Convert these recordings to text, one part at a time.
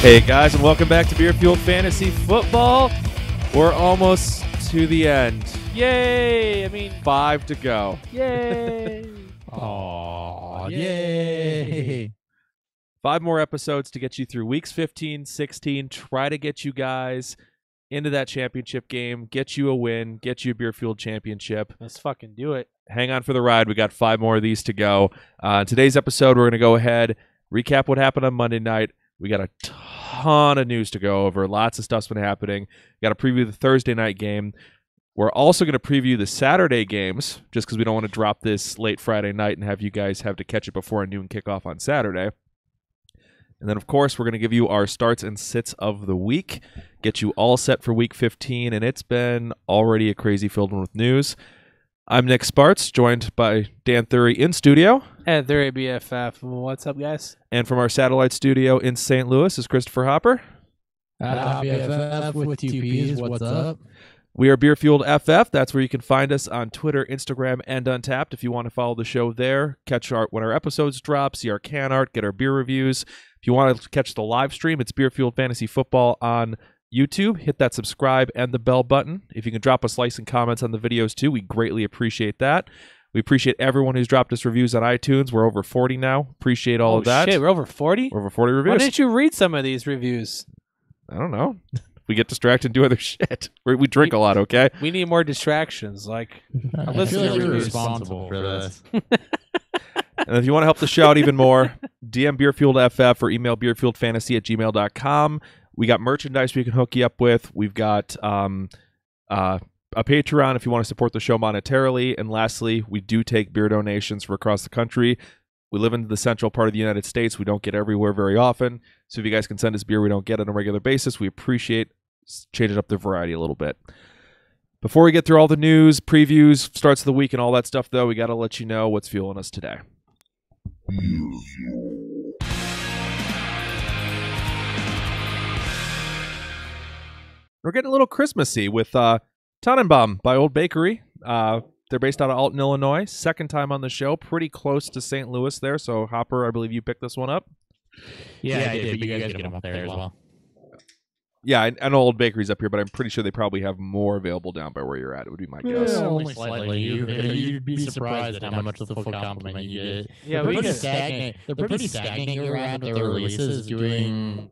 Hey guys, and welcome back to Beer Fueled Fantasy Football. We're almost to the end. Yay! I mean, 5 to go. yay! Aw, yay! 5 more episodes to get you through weeks 15, 16. Try to get you guys into that championship game, get you a win, get you a Beer Fueled championship. Let's fucking do it. Hang on for the ride. We got 5 more of these to go. Today's episode, we're going to go ahead, recap what happened on Monday night. We got a ton of news to go over. Lots of stuff's been happening. Got to preview the Thursday night game. We're also going to preview the Saturday games, just because we don't want to drop this late Friday night and have you guys have to catch it before a noon kickoff on Saturday. And then, of course, we're going to give you our starts and sits of the week, get you all set for Week 15, and it's been already a crazy filled one with news. I'm Nick Sparts, joined by Dan Thury in studio. And there BFF. What's up, guys? And from our satellite studio in St. Louis is Christopher Hopper. BFF with 2 P's, what's up? We are Beer Fueled FF. That's where you can find us on Twitter, Instagram, and Untapped if you want to follow the show there. Catch when our episodes drop, see our can art, get our beer reviews. If you want to catch the live stream, it's Beer Fueled Fantasy Football on YouTube. Hit that subscribe and the bell button. If you can drop us likes and comments on the videos too, we greatly appreciate that. We appreciate everyone who's dropped us reviews on iTunes. We're over 40 now. Appreciate all of that. Shit, we're over 40? We're over 40 reviews. Why didn't you read some of these reviews? I don't know. We get distracted and do other shit. We drink a lot, okay? We need more distractions. Like, I feel like you're responsible for this. And if you want to help the show out even more, DM BeerFueledFF or email beerfueledfantasy@gmail.com. We got merchandise we can hook you up with. We've got a Patreon if you want to support the show monetarily. And lastly, we do take beer donations from across the country. We live in the central part of the United States. We don't get everywhere very often. So if you guys can send us beer we don't get on a regular basis, we appreciate changing up the variety a little bit. Before we get through all the news, previews, starts of the week, and all that stuff, though, we got to let you know what's fueling us today. We're getting a little Christmassy with Tannenbaum by Old Bakery. They're based out of Alton, Illinois. Second time on the show, pretty close to St. Louis there. So, Hopper, I believe you picked this one up. Yeah, I did, but you guys get them up there as well. Yeah, I know Old Bakery's up here, but I'm pretty sure they probably have more available down by where you're at. It would be my guess. Yeah, only slightly. You'd be surprised at how much of the full compliment you get. Yeah, They're pretty stagnant around with their releases,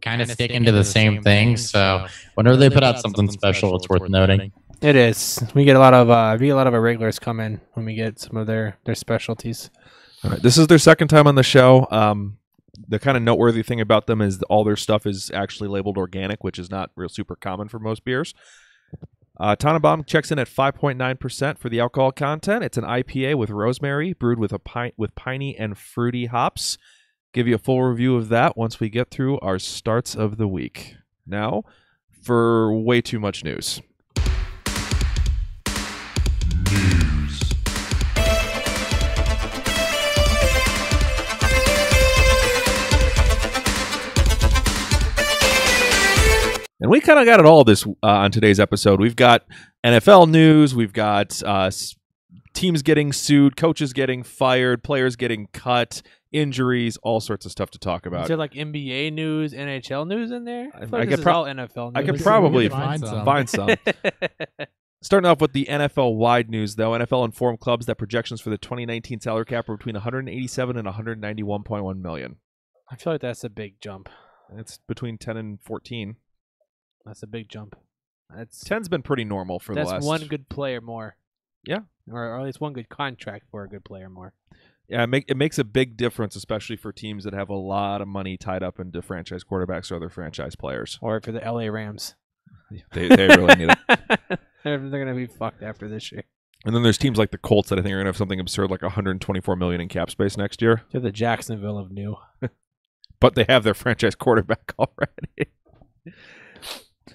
kind of sticking to the same thing. So whenever they put out something special, it's worth noting. It is. We get a lot of our regulars come in when we get some of their specialties. All right, this is their second time on the show. The kind of noteworthy thing about them is all their stuff is actually labeled organic, which is not real super common for most beers. Tannenbaum checks in at 5.9% for the alcohol content. It's an IPA with rosemary, brewed with piney and fruity hops. Give you a full review of that once we get through our starts of the week. Now, for way too much news. And we kind of got it all this on today's episode. We've got NFL news. We've got teams getting sued, coaches getting fired, players getting cut, injuries, all sorts of stuff to talk about. Is there like NBA news, NHL news in there? I could this is all NFL news. I could probably find some. Starting off with the NFL-wide news, though, NFL informed clubs that projections for the 2019 salary cap are between 187 and 191.1 million. I feel like that's a big jump. It's between 10 and 14. That's a big jump. 10's been pretty normal for the last... That's one good player more. Yeah. Or at least one good contract for a good player more. Yeah, it makes a big difference, especially for teams that have a lot of money tied up into franchise quarterbacks or other franchise players. Or for the LA Rams. They really need it. They're going to be fucked after this year. And then there's teams like the Colts that I think are going to have something absurd like $124 million in cap space next year. They're the Jacksonville of new. But they have their franchise quarterback already.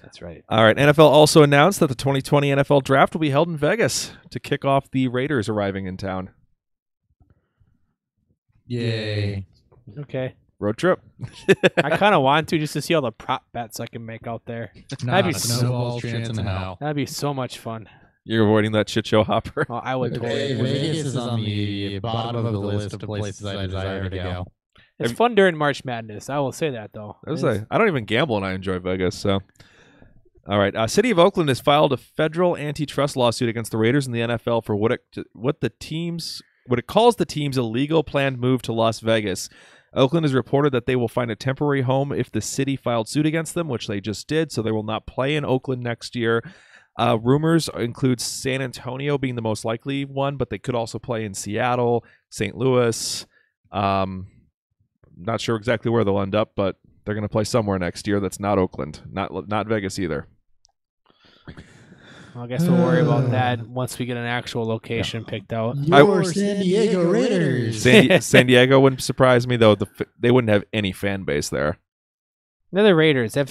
That's right. All right. NFL also announced that the 2020 NFL Draft will be held in Vegas to kick off the Raiders arriving in town. Yay. Okay. Road trip. I kind of want to just to see all the prop bets I can make out there. That'd be snowball chance in hell. That'd be so much fun. You're avoiding that shit show, Hopper. Oh, I would totally. Vegas is on the bottom of the list of places I desire to go. It's fun during March Madness. I will say that though. I don't even gamble and I enjoy Vegas. So, all right. City of Oakland has filed a federal antitrust lawsuit against the Raiders and the NFL for what it calls the team's illegal planned move to Las Vegas. Oakland has reported that they will find a temporary home if the city filed suit against them, which they just did. So they will not play in Oakland next year. Rumors include San Antonio being the most likely one, but they could also play in Seattle, St. Louis. Not sure exactly where they'll end up, but they're going to play somewhere next year that's not Oakland, not Vegas either. Well, I guess we'll worry about that once we get an actual location picked out. Your San Diego Raiders. San Diego wouldn't surprise me, though. They wouldn't have any fan base there. They're the Raiders. They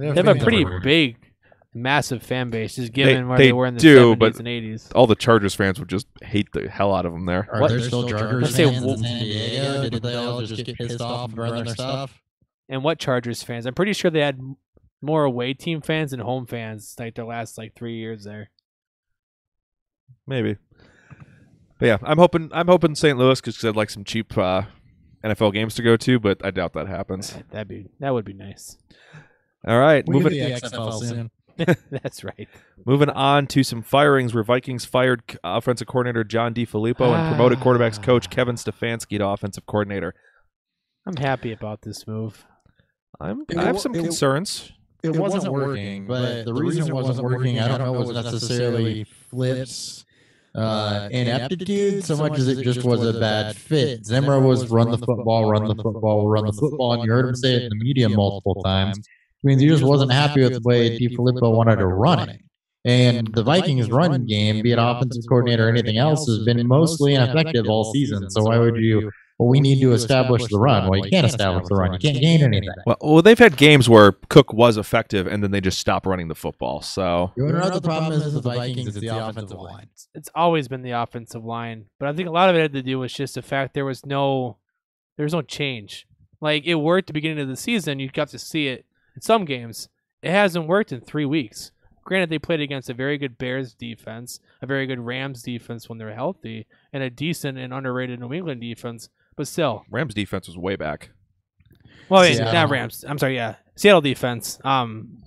have a pretty big, massive fan base, just given where they were in the 70s and 80s. All the Chargers fans would just hate the hell out of them there. Are there still Chargers fans in San Diego? Did they all just get pissed off and burn their stuff? And what Chargers fans? I'm pretty sure they had more away team fans than home fans like their last 3 years there. Maybe. But yeah, I'm hoping St. Louis because I'd like some cheap NFL games to go to, but I doubt that happens. That would be nice. All right, Moving the XFL soon. That's right. Moving on to some firings where Vikings fired offensive coordinator John DeFilippo and promoted quarterbacks coach Kevin Stefanski to offensive coordinator. I'm happy about this move. I have some concerns. It wasn't working, but the reason it wasn't working, I don't know, was necessarily Flip's ineptitude so much as it just was a bad fit. Zimmer was run the football, and you heard him say it in the media multiple times. I mean, he just wasn't happy with the way DeFilippo wanted to run it. And the Vikings' run game, be it offensive coordinator or anything else, has been mostly ineffective all season. So why would you... Well, we need to establish the run. Well, you can't establish the run. You can't gain anything. Well, they've had games where Cook was effective, and then they just stopped running the football. So you know what the problem is with the Vikings? It's the offensive line. It's always been the offensive line, but I think a lot of it had to do with just the fact there was no change. Like, it worked at the beginning of the season. You got to see it in some games. It hasn't worked in 3 weeks. Granted, they played against a very good Bears defense, a very good Rams defense when they're healthy, and a decent and underrated New England defense. But still, Rams defense was way back. Well, not Rams. I'm sorry. Yeah, Seattle defense.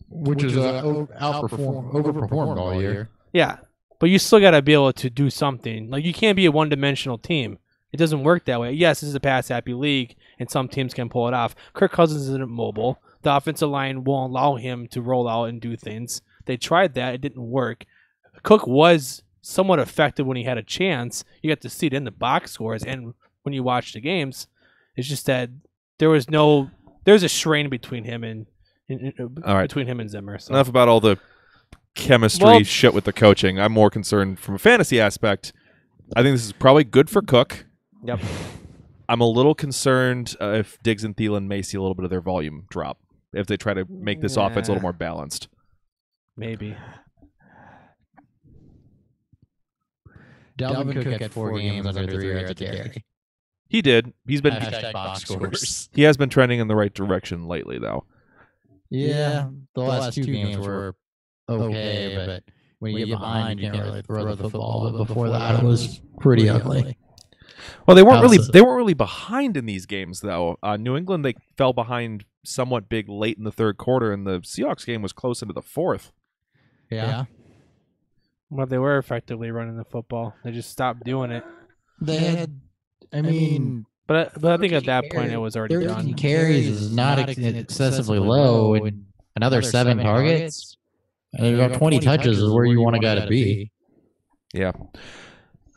Which is overperformed all year. Yeah, but you still got to be able to do something. Like, you can't be a one-dimensional team. It doesn't work that way. Yes, this is a pass-happy league, and some teams can pull it off. Kirk Cousins isn't mobile. The offensive line won't allow him to roll out and do things. They tried that. It didn't work. Cook was somewhat effective when he had a chance. You got to see it in the box scores and when you watch the games. It's just that there's a strain between him and between him and Zimmer. So. Enough about all the chemistry shit with the coaching. I'm more concerned from a fantasy aspect. I think this is probably good for Cook. Yep. I'm a little concerned if Diggs and Thielen may see a little bit of their volume drop if they try to make this offense a little more balanced. Maybe. Dalvin Cook had 4 games under 3 yards a carry. He did. He's been box scores. He has been trending in the right direction lately, though. Yeah, the last 2 games were okay, but when you get behind, you can't really throw the football. But before that, it was pretty ugly. Well, they weren't really behind in these games, though. New England, they fell behind somewhat big late in the third quarter, and the Seahawks game was close into the fourth. Yeah. Well, they were effectively running the football. They just stopped doing it. They had, but I think at that point it was already 13 done. Carries is not excessively low, and another 7 targets. And about 20 touches is where you want a guy to be. Yeah.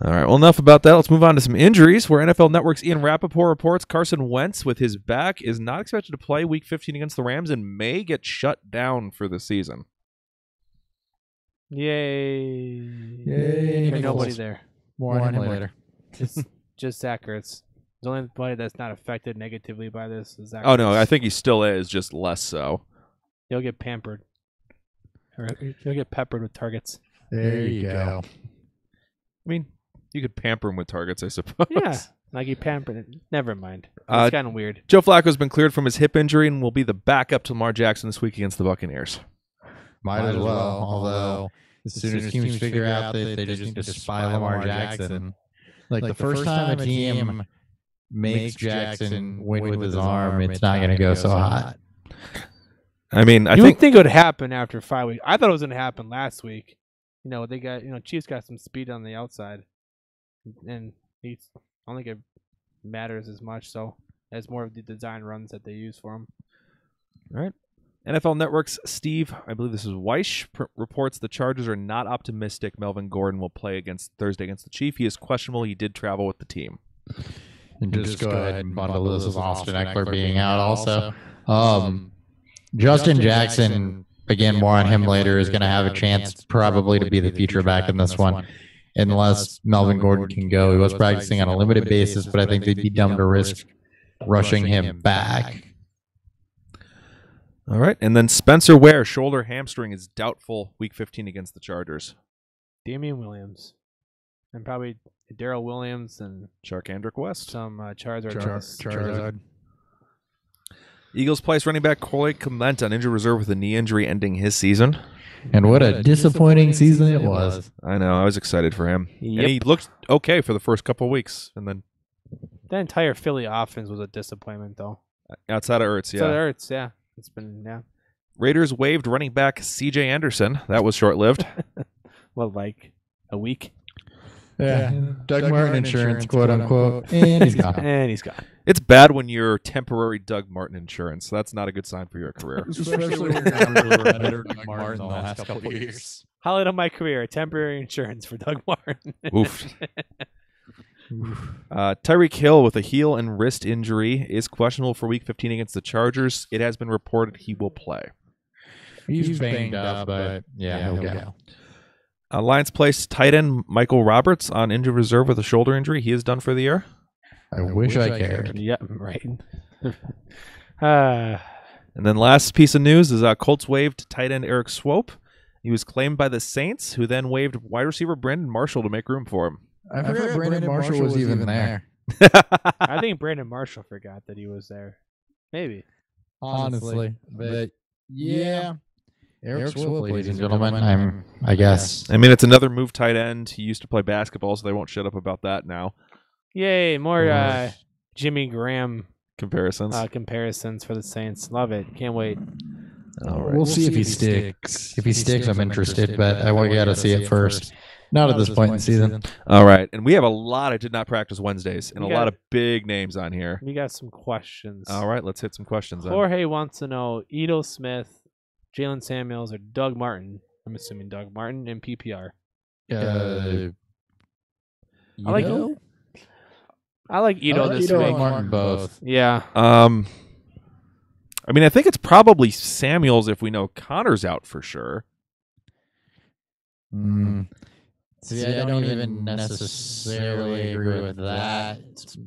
All right, well, enough about that. Let's move on to some injuries, where NFL Network's Ian Rappaport reports Carson Wentz, with his back, is not expected to play Week 15 against the Rams and may get shut down for the season. Yay. There's nobody there. More on him later. Just Zach Ertz. The only player that's not affected negatively by this is Zach Oh, no, Ertz. I think he still is, just less so. He'll get pampered. Or he'll get peppered with targets. There you go. I mean, you could pamper him with targets, I suppose. Yeah, like he pampered it. Never mind. It's kind of weird. Joe Flacco's been cleared from his hip injury and will be the backup to Lamar Jackson this week against the Buccaneers. Might as well, although as soon as teams figure out that they just need to spy Lamar Jackson. Like the first time a team makes Jackson win with his arm, it's not going to go so hot. I mean, I you think would think it would happen after 5 weeks. I thought it was going to happen last week. They got Chiefs got some speed on the outside, and I don't think it matters as much. So it's more of the design runs that they use for him. All right. NFL Network's Steve, I believe this is Weish, reports the Chargers are not optimistic Melvin Gordon will play Thursday against the Chief. He is questionable. He did travel with the team. And just go ahead and bundle this with Austin Eckler being out also. Justin Jackson, again, more on him later, is going to have a chance probably to be the feature back in this one. Unless Melvin Gordon can go. He was practicing on a limited basis, but I think they'd be dumb to risk rushing him back. All right. And then Spencer Ware, shoulder hamstring, is doubtful week 15 against the Chargers. Damian Williams. And probably Darrell Williams and Charkandrick West. some Charizard. Eagles place running back Corey Clement on injured reserve with a knee injury ending his season. And what a disappointing season it was. I know. I was excited for him. Yep. And he looked okay for the first couple of weeks. And then The entire Philly offense was a disappointment, though. outside of Ertz, So it hurts, yeah. It's been, yeah. Raiders waived running back C.J. Anderson. That was short-lived. Well, like a week. Yeah. Doug Martin insurance, quote unquote. And he's gone. And he's gone. It's bad when you're temporary Doug Martin insurance. That's not a good sign for your career. Especially when you're better than Doug Martin the last couple of years. Highlight of my career, temporary insurance for Doug Martin. Oof. Tyreek Hill with a heel and wrist injury is questionable for Week 15 against the Chargers. It has been reported he will play. He's banged up, but yeah, he'll go. Lions placed tight end Michael Roberts on injured reserve with a shoulder injury. He is done for the year. I wish I cared. Yeah, right. And then last piece of news is Colts waived tight end Eric Swope. He was claimed by the Saints, who then waived wide receiver Brandon Marshall to make room for him. I forgot Brandon Marshall was even there. I think Brandon Marshall forgot that he was there. Maybe. Honestly. But yeah. Eric Swope, ladies and gentlemen, I guess. I mean, it's another move tight end. He used to play basketball, so they won't shut up about that now. Yay, more Jimmy Graham Comparisons. comparisons for the Saints. Love it. Can't wait. All right. We'll see if he sticks. If he sticks, I'm interested, but I got to see it first. Not at this point in the season. All right. And we have a lot of did not practice Wednesdays and We a lot got- of big names on here. We got some questions. All right. Let's hit some questions then. Jorge wants to know Edo Smith, Jalen Samuels, or Doug Martin. I'm assuming Doug Martin in PPR. I like Edo this Edo week. and Martin both. Yeah. I mean, I think it's probably Samuels if we know Connor's out for sure. See, I don't even necessarily agree with that.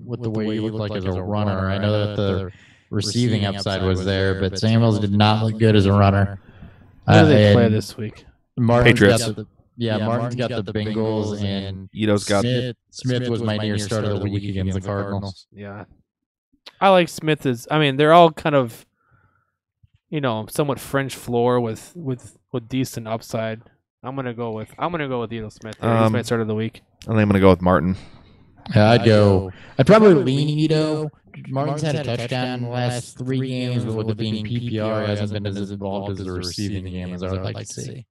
With the way he looked like as a runner, I know that the receiving upside was there, but Samuels did not look good as a runner. Who do they play this week? Patriots. Martin's got the Bengals, and Ito's got Smith was my near start of the week against the Cardinals. Yeah. I like Smith they're all kind of, somewhat French floor with decent upside. I'm gonna go with Edo Smith. He's my start of the week. I think I'm gonna go with Martin. Yeah, I'd probably lean Ito. Martin's had a touchdown in the last 3 games, but with it being PPR, he hasn't been as involved as the receiving game as I would like to see.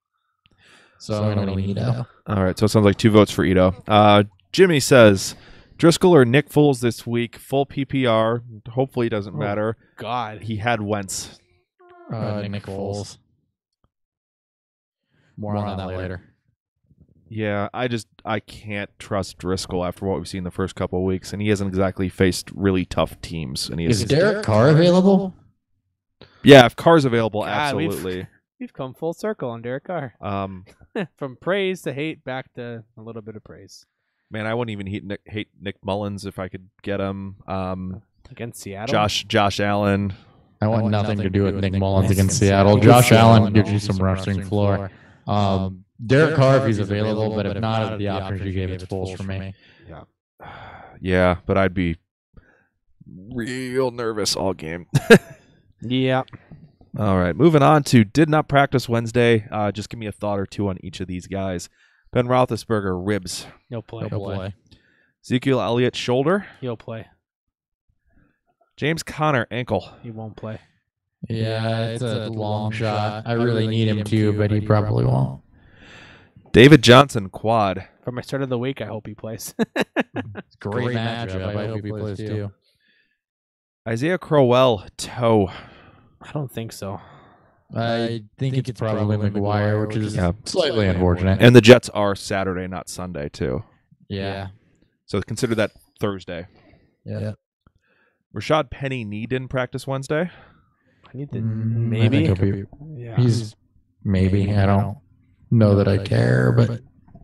So I'm going to lean Ito. All right, so it sounds like 2 votes for Ito. Jimmy says Driscoll or Nick Foles this week, full PPR. Hopefully it doesn't matter. God. He had Wentz. Nick Foles. More on that later. Yeah, I can't trust Driscoll after what we've seen the first couple of weeks, and he hasn't exactly faced really tough teams. And Is Derek Carr available? Yeah, if Carr's available, God, absolutely. We've come full circle on Derek Carr. From praise to hate back to a little bit of praise. Man, I wouldn't even hate Nick Mullins if I could get him. Against Seattle? Josh Allen. I want nothing to do with Nick Mullins against Seattle. Josh Allen gives you some rushing floor. Derek Carr, if he's available, but if not, of the options you gave, it's Foles for me. Yeah, but I'd be real nervous all game. Yeah. All right, moving on to did not practice Wednesday. Just give me a thought or two on each of these guys. Ben Roethlisberger, ribs. He'll play. He'll play. Ezekiel Elliott, shoulder. He'll play. James Conner, ankle. He won't play. Yeah, it's a long shot. I really need him to, but he probably won't. David Johnson, quad. For my start of the week, I hope he plays. Great matchup. I hope he plays too. Isaiah Crowell, toe. I don't think so. I think it's probably McGuire, which is slightly unfortunate. And the Jets are Saturday, not Sunday, too. Yeah. So consider that Thursday. Yeah. Rashad Penny knee didn't practice Wednesday. I need to maybe. Yeah. He's maybe. I don't know that I care, but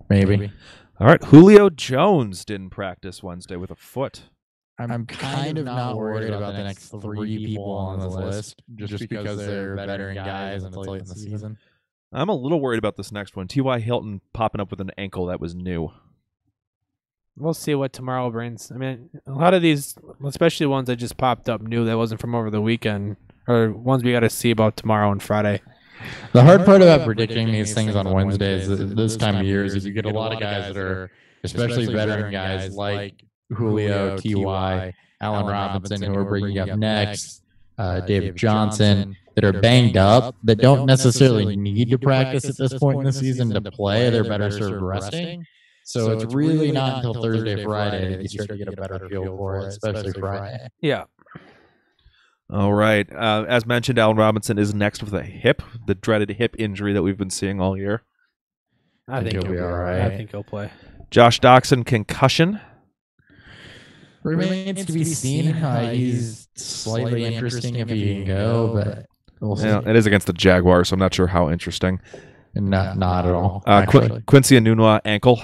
maybe. All right. Julio Jones didn't practice Wednesday with a foot. I'm kind of not worried about the next 3 people on this list, just because they're veteran guys and it's late in the season. I'm a little worried about this next one. T.Y. Hilton popping up with an ankle that was new. We'll see what tomorrow brings. I mean, a lot of these, especially ones that just popped up new that wasn't from over the weekend, or ones we got to see about tomorrow and Friday. The hard part about predicting these things on Wednesdays this time of year is you get a lot of guys that are, especially veteran guys like Julio, T.Y., Allen Robinson, who are bringing up next, David Johnson, that are banged up, that don't necessarily need to practice at this point in the season to play. They're better served resting. So it's really not until Thursday, Friday that you start to get a better feel for it, especially Friday. Yeah. All right. As mentioned, Allen Robinson is next with a hip, the dreaded hip injury that we've been seeing all year. I think he'll be all right. I think he'll play. Josh Doxson, concussion. Remains to be seen. He's slightly interesting if he can go, but we'll see. Yeah, it is against the Jaguars, so I'm not sure how interesting. Not at all. Quincy Enunwa, ankle.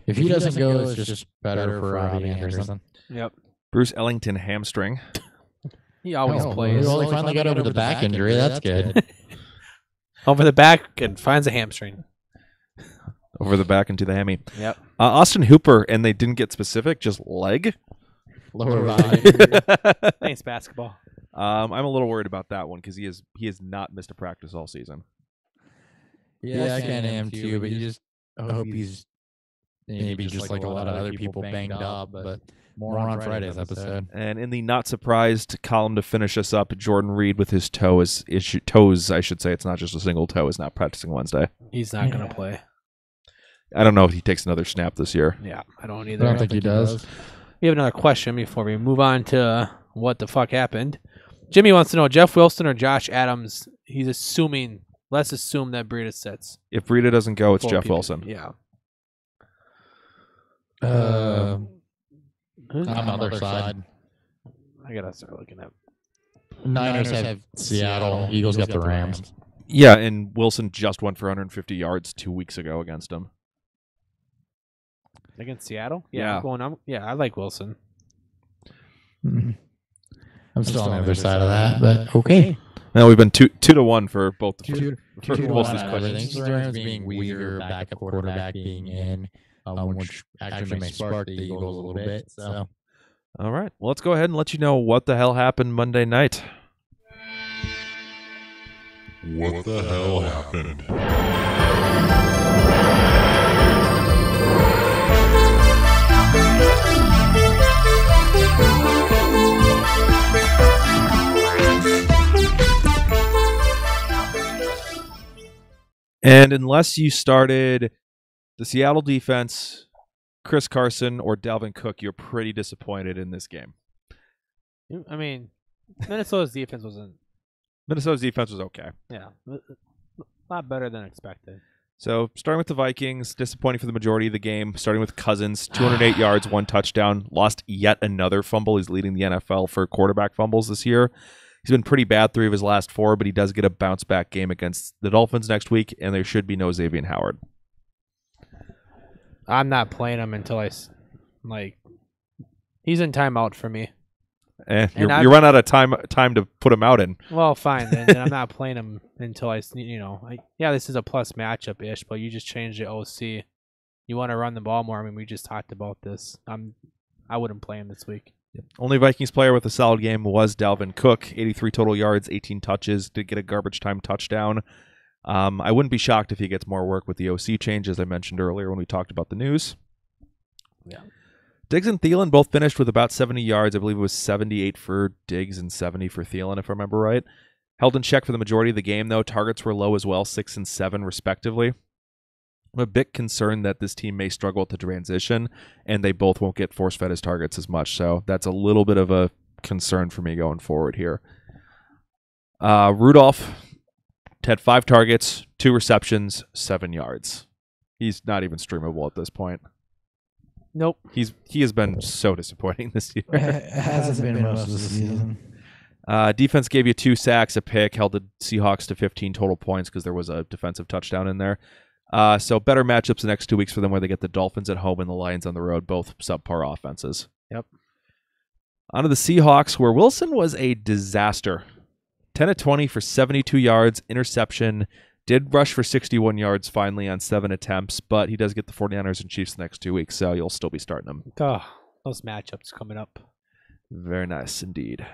If he doesn't go, it's just better for Robbie Anderson. Yep. Bruce Ellington, hamstring. He always plays. Well, he finally got over the back injury. That's good. Over the back and finds a hamstring. Over the back into the hammy. Yep. Austin Hooper, and they didn't get specific, just leg. Lower body. Thanks, basketball. I'm a little worried about that one because he has not missed a practice all season. Yeah, I kind of am too, but you just hope he's maybe just like a lot of other people banged up, but more on Friday's episode. And in the not surprised column to finish us up, Jordan Reed with his toes, I should say, it's not just a single toe, is not practicing Wednesday. He's not going to play. I don't know if he takes another snap this year. Yeah, I don't either. I don't think he does. We have another question before we move on to what the fuck happened. Jimmy wants to know, Jeff Wilson or Josh Adams? He's assuming, let's assume that Breida sits. If Breida doesn't go, it's Jeff people. Wilson. Yeah. I'm on the other side. I got to start looking at. Niners have Seattle. Eagles got the Rams. Yeah, and Wilson just went for 150 yards 2 weeks ago against them. Against Seattle? Yeah. I like Wilson. I'm still on the other side of that, but okay. Now we've been 2-1 for both for most of these questions. The Rams being weaker, backup quarterback being in, which actually may spark the Eagles a little bit. So, all right. Well, let's go ahead and let you know what the hell happened Monday night. What the hell happened? And unless you started the Seattle defense, Chris Carson, or Dalvin Cook, you're pretty disappointed in this game. I mean, Minnesota's defense was okay. Yeah, a lot better than expected. So starting with the Vikings, disappointing for the majority of the game. Starting with Cousins, 208 yards, 1 touchdown, lost yet another fumble. He's leading the NFL for quarterback fumbles this year. He's been pretty bad 3 of his last 4, but he does get a bounce-back game against the Dolphins next week, and there should be no Xavier Howard. I'm not playing him until he's in timeout for me. You run out of time to put him out in. Well, fine, then I'm not playing him until this is a plus matchup-ish, but you just changed the OC. You want to run the ball more. I mean, we just talked about this. I wouldn't play him this week. Only Vikings player with a solid game was Dalvin Cook. 83 total yards, 18 touches, did get a garbage time touchdown. I wouldn't be shocked if he gets more work with the OC change, as I mentioned earlier when we talked about the news. Yeah. Diggs and Thielen both finished with about 70 yards. I believe it was 78 for Diggs and 70 for Thielen, if I remember right. Held in check for the majority of the game, though. Targets were low as well, 6 and 7 respectively. I'm a bit concerned that this team may struggle with the transition, and they both won't get force-fed as targets as much. So that's a little bit of a concern for me going forward here. Rudolph had 5 targets, 2 receptions, 7 yards. He's not even streamable at this point. Nope. He has been so disappointing this year. It hasn't been most of the season. Defense gave you 2 sacks, a pick, held the Seahawks to 15 total points because there was a defensive touchdown in there. So better matchups the next 2 weeks for them, where they get the Dolphins at home and the Lions on the road, both subpar offenses. Yep. On to the Seahawks, where Wilson was a disaster. 10 of 20 for 72 yards, interception. Did rush for 61 yards finally on 7 attempts, but he does get the 49ers and Chiefs the next 2 weeks, so you'll still be starting him. Oh, those matchups coming up. Very nice indeed.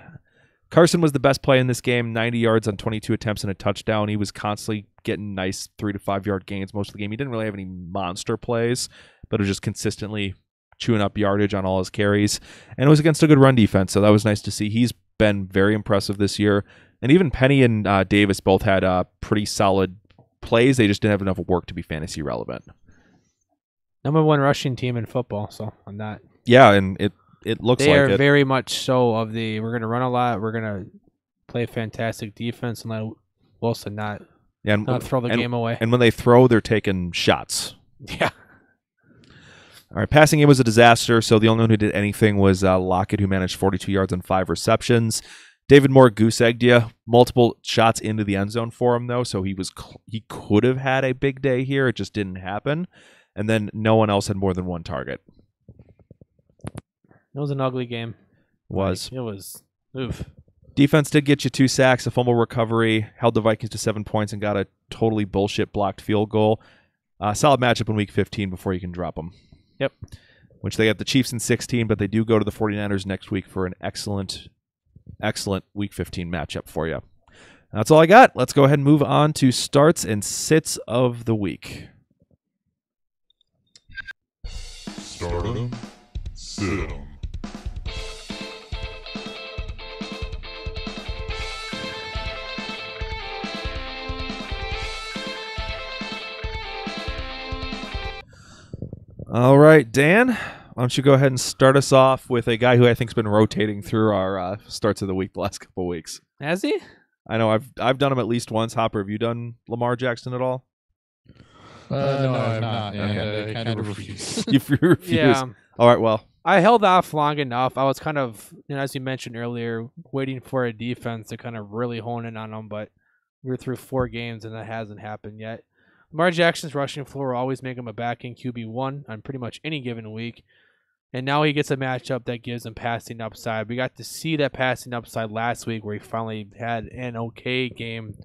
Carson was the best play in this game, 90 yards on 22 attempts and a touchdown. He was constantly getting nice 3 to 5 yard gains most of the game. He didn't really have any monster plays, but it was just consistently chewing up yardage on all his carries. And it was against a good run defense, so that was nice to see. He's been very impressive this year. And even Penny and Davis both had pretty solid plays. They just didn't have enough work to be fantasy relevant. Number 1 rushing team in football, so I'm not. Yeah, and it looks they like are it. very much so of the we're going to run a lot, we're going to play fantastic defense and let Wilson not throw the game away. And when they throw, they're taking shots. Yeah. All right, passing game was a disaster, so the only one who did anything was Lockett, who managed 42 yards on 5 receptions. David Moore goose-egged you. Multiple shots into the end zone for him, though, so he could have had a big day here. It just didn't happen. And then no one else had more than 1 target. It was an ugly game. It was. Oof. Defense did get you 2 sacks, a fumble recovery, held the Vikings to 7 points, and got a totally bullshit blocked field goal. Solid matchup in Week 15 before you can drop them. Yep. Which they have the Chiefs in 16, but they do go to the 49ers next week for an excellent Week 15 matchup for you. That's all I got. Let's go ahead and move on to starts and sits of the week. Start 'em, sit 'em. All right, Dan, why don't you go ahead and start us off with a guy who I think's been rotating through our starts of the week the last couple of weeks. Has he? I know I've done him at least once. Hopper, have you done Lamar Jackson at all? No, I'm not. Okay. I kind of refuse. You refuse. Yeah. All right, well. I held off long enough. I was kind of, as you mentioned earlier, waiting for a defense to kind of really hone in on them, but we're through 4 games and that hasn't happened yet. Lamar Jackson's rushing floor will always make him a backing QB1 on pretty much any given week. And now he gets a matchup that gives him passing upside. We got to see that passing upside last week where he finally had an okay game.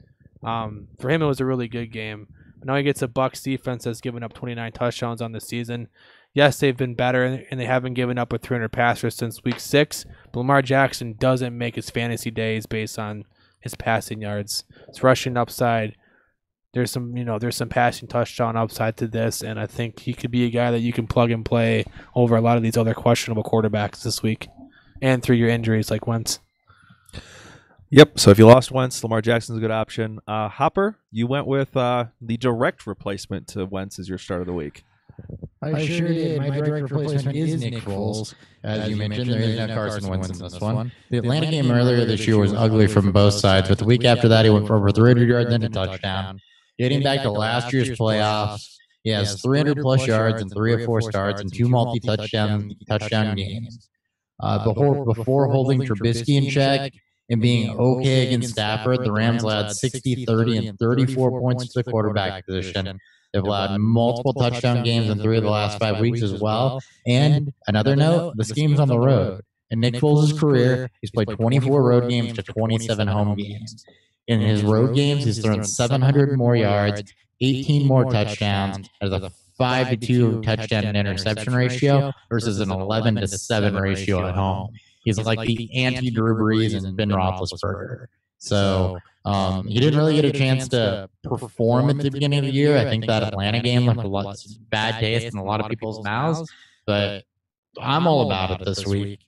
For him, it was a really good game. But now he gets a Bucs defense that's given up 29 touchdowns on the season. Yes, they've been better, and they haven't given up a 300 passer since week 6. But Lamar Jackson doesn't make his fantasy days based on his passing yards. It's rushing upside. There's some passing touchdown upside to this, and I think he could be a guy that you can plug and play over a lot of these other questionable quarterbacks this week, and through your injuries like Wentz. Yep. So if you lost Wentz, Lamar Jackson's a good option. Hopper, you went with the direct replacement to Wentz as your start of the week. I sure did. My direct replacement is Nick Foles. As you mentioned, there is no Carson Wentz in this one. The Atlanta game earlier this year was ugly from both sides, but the week after that, he went for over 300 yards and a touchdown. Getting back to last year's playoffs, he has 300-plus yards and 3 of 4 starts and 2 multi-touchdown games. Before holding Trubisky in check and being okay against Stafford, the Rams allowed 60, 30, and 34 points to the quarterback position. They've allowed multiple touchdown games in 3 of the last 5 weeks as well. And another note, this game's on the road. In Nick Foles' career, he's played 24 road games to 27 home games. In his road games, he's thrown 700 more yards, 18 more touchdowns, has a 5-to-2 touchdown and interception ratio versus an 11-to-7 ratio at home. He's like the anti-Drew Brees and Ben Roethlisberger. So he didn't really get a chance to perform at the beginning of the year. I think that Atlanta game left a lot of bad taste in a lot of people's mouths. But I'm all about it this week.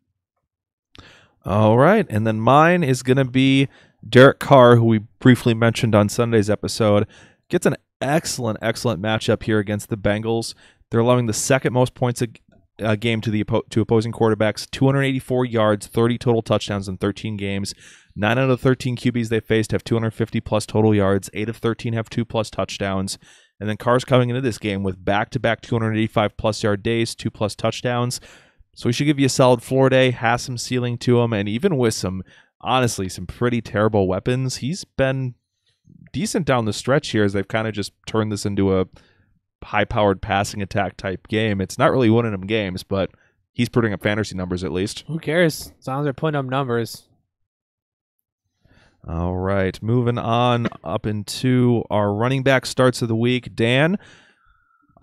All right. And then mine is going to be Derek Carr, who we briefly mentioned on Sunday's episode. Gets an excellent matchup here against the Bengals. They're allowing the second most points a game to opposing quarterbacks, 284 yards, 30 total touchdowns in 13 games. 9 out of 13 QBs they faced have 250-plus total yards. 8 of 13 have 2-plus touchdowns. And then Carr's coming into this game with back-to-back 285-plus yard days, 2-plus touchdowns. So he should give you a solid floor day, has some ceiling to him, and even with some pretty terrible weapons, he's been decent down the stretch here as they've kind of just turned this into a high-powered passing attack type game. It's not really winning them games, but he's putting up fantasy numbers at least. Who cares? As long as they're putting up numbers. All right, moving on up into our running back starts of the week. Dan,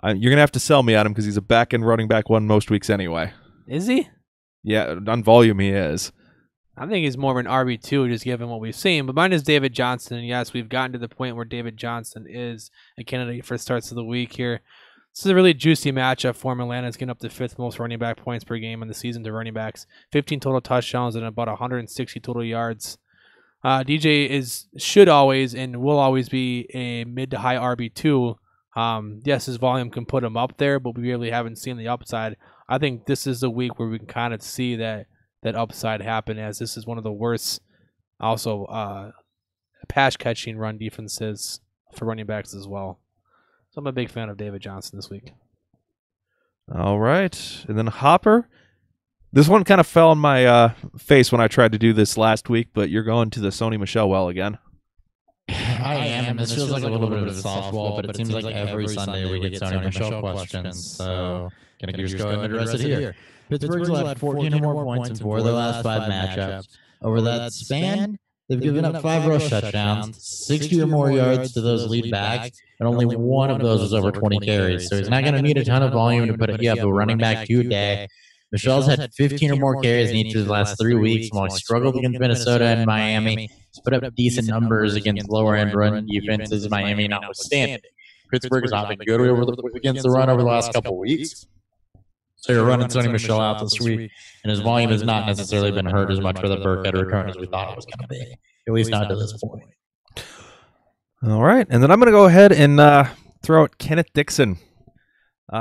you're going to have to sell me on him because he's a back-end running back one most weeks anyway. Is he? Yeah, on volume he is. I think he's more of an RB2 just given what we've seen. But mine is David Johnson. And yes, we've gotten to the point where David Johnson is a candidate for starts of the week here. This is a really juicy matchup for him. Atlanta's getting up to 5th most running back points per game in the season to running backs. 15 total touchdowns and about 160 total yards. DJ should always and will always be a mid to high RB2. Yes, his volume can put him up there, but we really haven't seen the upside. I think this is a week where we can kind of see that upside happen, as this is one of the worst also pass catching run defenses for running backs as well. So I'm a big fan of David Johnson this week. All right. And then Hopper. This one kind of fell on my face when I tried to do this last week, but you're going to the Sony Michel well again. I am. This feels like a little bit of a softball, but it seems like every Sunday we get Sony Michel questions. So can I just go ahead and address it here? Pittsburgh's led 14 or more points in 4 of their last 5 matchups. Over that span, they've given up 5 rush touchdowns, 60 or more yards to those lead backs, and only one of those was over 20 carries. So he's not going to need a ton of volume to put a running back 2 a day. Michel's had 15 or more carries in each of the last 3 weeks. While he struggled against Minnesota and Miami, he's put up decent numbers against lower-end run defenses, Miami notwithstanding. Pittsburgh has not been good against the run over the last couple of weeks. So you're running Sony Michel out this week, and his volume has not necessarily been hurt as much with a Burkhead return as we thought it was going to be, at least not to this point. All right, and then I'm going to go ahead and throw out Kenneth Dixon.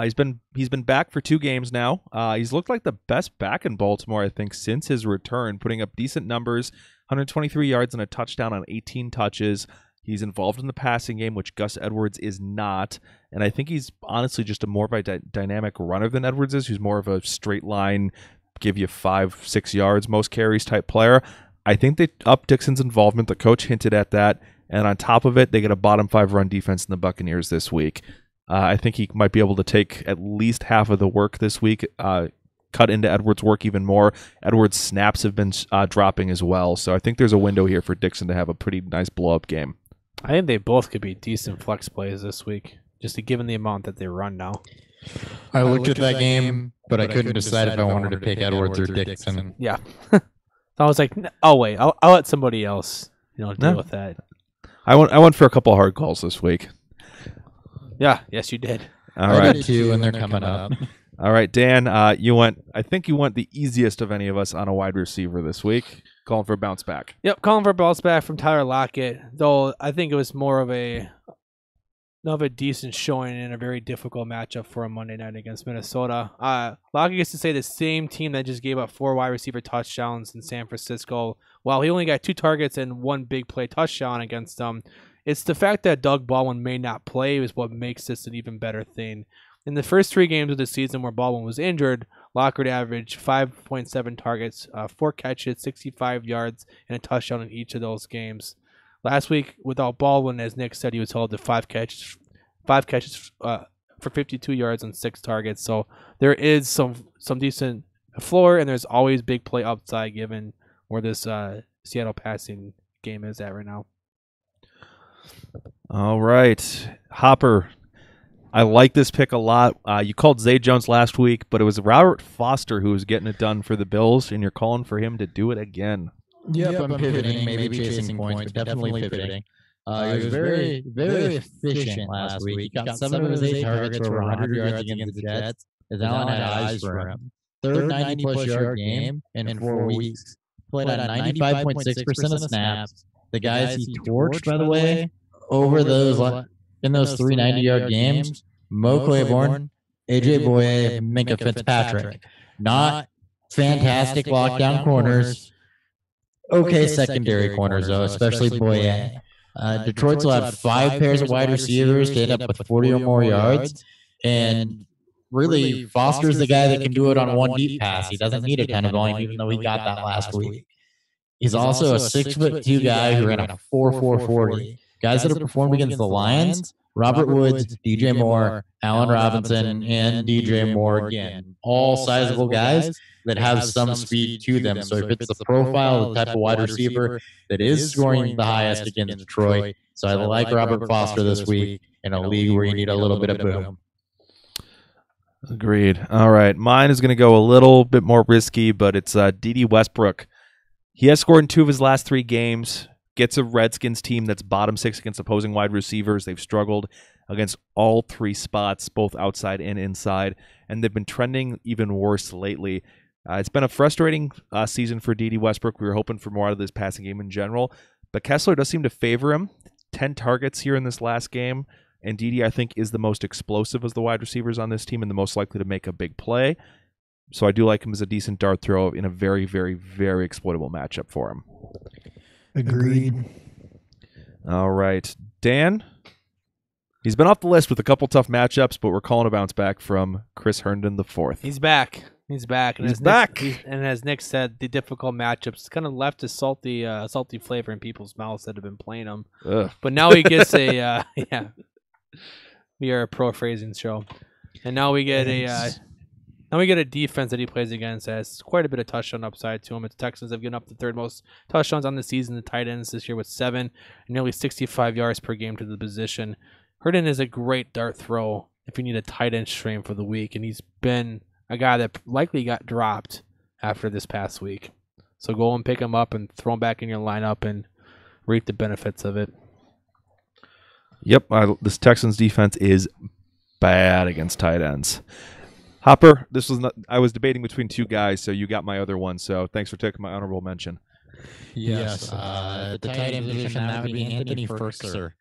He's been back for 2 games now. He's looked like the best back in Baltimore, I think, since his return, putting up decent numbers, 123 yards and a touchdown on 18 touches. He's involved in the passing game, which Gus Edwards is not. And I think he's honestly just more of a dynamic runner than Edwards is, who's more of a straight line, give you 5-6 yards, most carries type player. I think they upped Dixon's involvement. The coach hinted at that. And on top of it, they get a bottom 5 run defense in the Buccaneers this week. I think he might be able to take at least half of the work this week, cut into Edwards' work even more. Edwards' snaps have been dropping as well. So I think there's a window here for Dixon to have a pretty nice blow-up game. I think they both could be decent flex plays this week, just given the amount that they run now. I looked at that game, but I couldn't decide if I wanted to pick Edwards or Dixon. Yeah. I was like, oh, wait, I'll let somebody else deal with that. I went for a couple of hard calls this week. Yeah, yes, you did. All right. I did too, and they're coming up. All right, Dan, I think you went the easiest of any of us on a wide receiver this week, calling for a bounce back. Yep, calling for a bounce back from Tyler Lockett, though I think it was more of a decent showing in a very difficult matchup for a Monday night against Minnesota. Lockett gets to say the same team that just gave up 4 wide receiver touchdowns in San Francisco, while he only got 2 targets and 1 big play touchdown against them. It's the fact that Doug Baldwin may not play is what makes this an even better thing. In the first 3 games of the season where Baldwin was injured, Lockett averaged 5.7 targets, 4 catches, 65 yards, and a touchdown in each of those games. Last week, without Baldwin, as Nick said, he was held to 5 catches for 52 yards and 6 targets. So there is some decent floor, and there's always big play upside given where this Seattle passing game is at right now. All right, Hopper. I like this pick a lot. You called Zay Jones last week, but it was Robert Foster who was getting it done for the Bills, and you're calling for him to do it again. Yep, I'm pivoting, maybe chasing points, but definitely pivoting. He was very, very efficient last week. He got 7 of his 8 targets for over 100 yards against the Jets, as Allen had eyes for him. third 90-plus yard game in 4 weeks. Played on 95.6% of snaps. The guys he torched, by the way, over in those 3 90-yard games, Mo Claiborne, AJ Boye, Minka Fitzpatrick. Not fantastic lockdown corners. Okay secondary corners, though, especially Boye. Detroit's will have 5 pairs of wide receivers to end up with 40 or more yards. And really, Foster's the guy that can do it on one deep pass. He doesn't need a ton of volume, even though he got that last week. He's also a 6'2" guy who ran a 4.40. Guys that have performed against the Lions, Robert Woods, DJ Moore, Allen Robinson, and DJ Moore again. All sizable guys that have some speed to them. So he fits the profile, the type of wide receiver that is scoring the highest against Detroit. So I like Robert Foster this week in a league where you need a little bit of boom. Agreed. All right. Mine is going to go a little bit more risky, but it's D.D. Westbrook. He has scored in 2 of his last 3 games. Gets a Redskins team that's bottom 6 against opposing wide receivers. They've struggled against all 3 spots, both outside and inside, and they've been trending even worse lately. It's been a frustrating season for D.D. Westbrook. We were hoping for more out of this passing game in general, but Kessler does seem to favor him. 10 targets here in this last game, and D.D., I think, is the most explosive of the wide receivers on this team and the most likely to make a big play. So I do like him as a decent dart throw in a very, very, very exploitable matchup for him. Agreed. All right. Dan? He's been off the list with a couple tough matchups, but we're calling a bounce back from Chris Herndon IV. He's back. He's back. And and as Nick said, the difficult matchups kind of left a salty flavor in people's mouths that have been playing him. Ugh. But now he gets a yeah. We are a pro phrasing show, and now we get a defense that he plays against that has quite a bit of touchdown upside to him. The Texans have given up the 3rd most touchdowns on the season. The tight ends this year with 7, and nearly 65 yards per game to the position. Herndon is a great dart throw if you need a tight end stream for the week, and he's been a guy that likely got dropped after this past week. So go and pick him up and throw him back in your lineup and reap the benefits of it. Yep, this Texans defense is bad against tight ends. Hopper, I was debating between 2 guys, so you got my other one. So thanks for taking my honorable mention. Yes, the tight end position, that would be Anthony Firkser.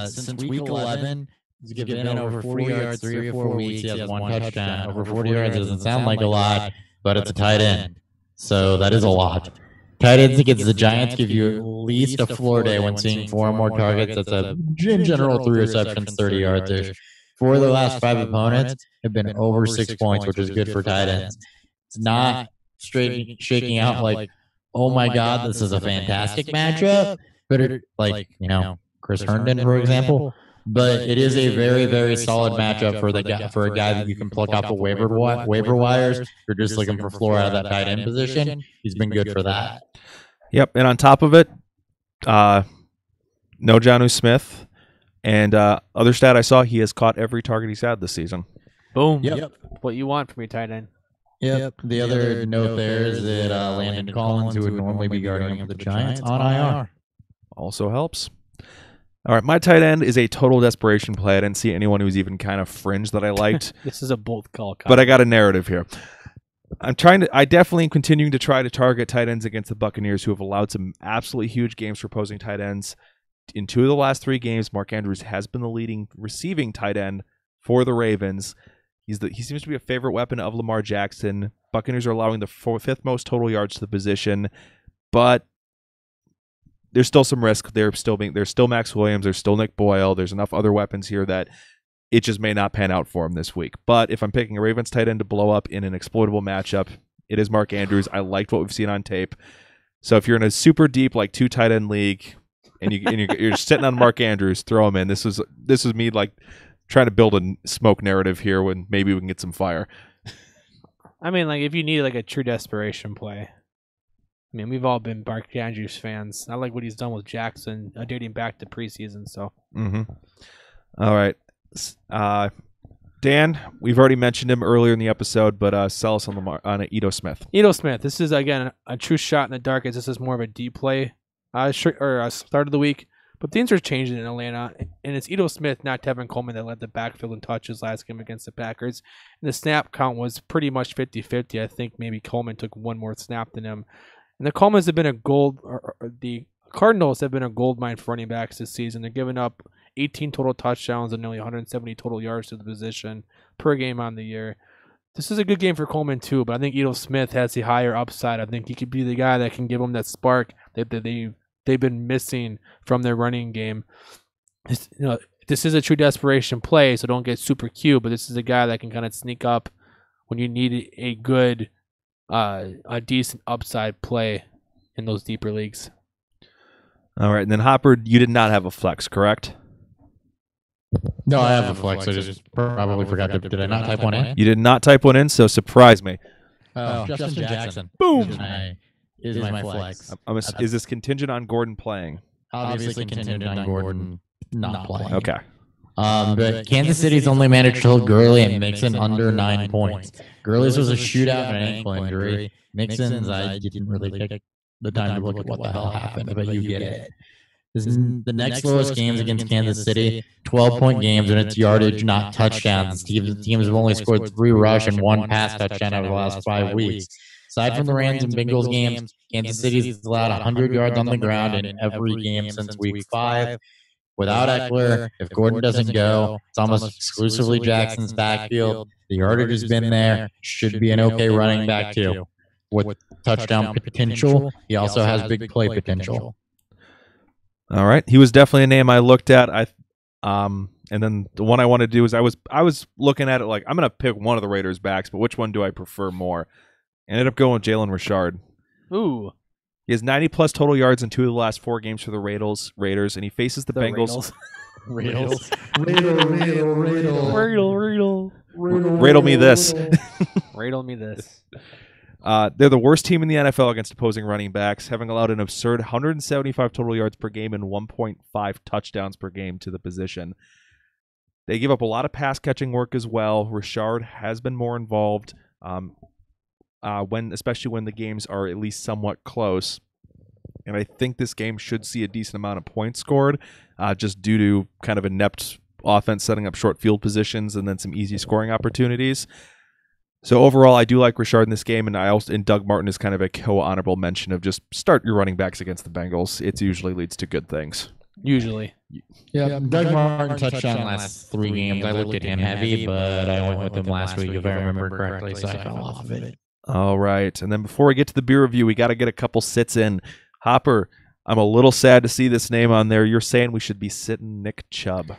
Since week 11, he's given over 40 yards 3 or 4 weeks. He has 1 touchdown. Over 40 yards doesn't sound like a lot, but it's a tight end. So that is a lot. Tight ends against the Giants give you at least a floor day when seeing 4 or more targets. That's in general 3 receptions, 30 yards-ish. 4 of the last 5 opponents have been over 6 points, which is good for tight ends. It's not shaking out like, oh my God, this is a fantastic matchup. But Chris Herndon, for example. But it is a very, very solid matchup for a guy that you can pluck off the waiver wires. You're just looking for floor out of that tight end position. He's been good for that. Yep, and on top of it, no Jonnu Smith. And other stat I saw, he has caught every target he's had this season. Boom. Yep. What you want from your tight end. Yep. The other note there is that Landon Collins, who would normally be guarding him for the Giants, on IR. Also helps. All right, my tight end is a total desperation play. I didn't see anyone who was even kind of fringe that I liked. This is a bold call, Kyle. But I got a narrative here. I definitely am continuing to try to target tight ends against the Buccaneers, who have allowed some absolutely huge games for opposing tight ends. In 2 of the last 3 games, Mark Andrews has been the leading receiving tight end for the Ravens. He seems to be a favorite weapon of Lamar Jackson. Buccaneers are allowing the 5th most total yards to the position, but there's still some risk. There's still Max Williams. There's still Nick Boyle. There's enough other weapons here that it just may not pan out for him this week. But if I'm picking a Ravens tight end to blow up in an exploitable matchup, it is Mark Andrews. I liked what we've seen on tape. So if you're in a super deep, 2 tight end league, and you're sitting on Mark Andrews, throw him in. This is me trying to build a smoke narrative here when maybe we can get some fire. I mean, if you need a true desperation play. I mean, we've all been Mark Andrews fans. I like what he's done with Jackson, dating back to preseason. So. Mm-hmm. All right, Dan. We've already mentioned him earlier in the episode, but sell us on Ito Smith. Ito Smith. This is again a true shot in the dark. As this is more of a deep play. Start of the week, But things are changing in Atlanta, and it's Ito Smith, not Tevin Coleman, that led the backfield in touches last game against the Packers. And the snap count was pretty much 50-50. I think maybe Coleman took one more snap than him. And the Colemans have been the Cardinals have been a gold mine for running backs this season. They're giving up 18 total touchdowns and nearly 170 total yards to the position per game on the year. This is a good game for Coleman too, but I think Ito Smith has the higher upside. I think he could be the guy that can give them that spark that they've been missing from their running game. This is a true desperation play, so don't get super cute, but this is a guy that can kind of sneak up when you need a good, a decent upside play in those deeper leagues. All right, and then Hopper, you did not have a flex, correct? No, I have a flex. I just probably forgot to. Did I not type one in? You did not type one in, so surprise me. Justin Jackson. Boom. Is my flex. Is this contingent on Gordon playing? Obviously contingent on Gordon not playing. Okay. But Kansas City's only managed to hold Gurley and Mixon under 9 points. Gurley's was a shootout and an ankle injury. Mixon's, I didn't really take the time to look at what the hell happened, but you get it. This is the next lowest games against Kansas City, 12-point games, and it's yardage, not touchdowns. The teams have only scored 3 rush and 1 pass touchdown over the last 5 weeks. Aside from the Rams and Bengals games, Kansas City's allowed 100 yards on the ground in every game since week 5. Without Eckler, if Gordon doesn't go, it's almost exclusively Jackson's backfield. The yardage has been there. Should be an okay running back, too. With touchdown potential, he also has big play potential. All right. He was definitely a name I looked at. And then the one I want to do is I was looking at it like I'm going to pick one of the Raiders backs, but which one do I prefer more? Ended up going with Jalen Richard. Ooh. He has 90-plus total yards in 2 of the last 4 games for the Raiders, and he faces the Bengals. Riddle me this. Riddle me this. They're the worst team in the NFL against opposing running backs, having allowed an absurd 175 total yards per game and 1.5 touchdowns per game to the position. They give up a lot of pass-catching work as well. Richard has been more involved, especially when the games are at least somewhat close. And I think this game should see a decent amount of points scored, just due to kind of inept offense setting up short field positions and then some easy scoring opportunities. So overall, I do like Richard in this game, and Doug Martin is kind of a co-honorable mention of just start your running backs against the Bengals. It usually leads to good things. Usually. Yeah, Doug Martin touchdown last 3 games. I looked at him heavy, but I went with him last week if I remember correctly, so I fell off of it. All right, and then before we get to the beer review, we got to get a couple sits in. Hopper, I'm a little sad to see this name on there. You're saying we should be sitting Nick Chubb.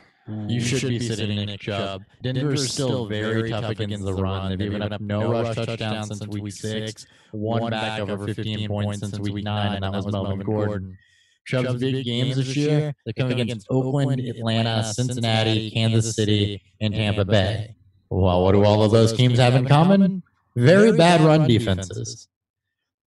You should be sitting Nick Chubb. Denver's still very tough against the run. They've given up no rush touchdowns since week 6, 1 back over 15 points since week 9, and that was Melvin Gordon. Chubb's big games this year, they're coming against Oakland, Atlanta, Cincinnati, Kansas City, and Tampa Bay. Well, what do all of those teams have in common? Very bad run defenses.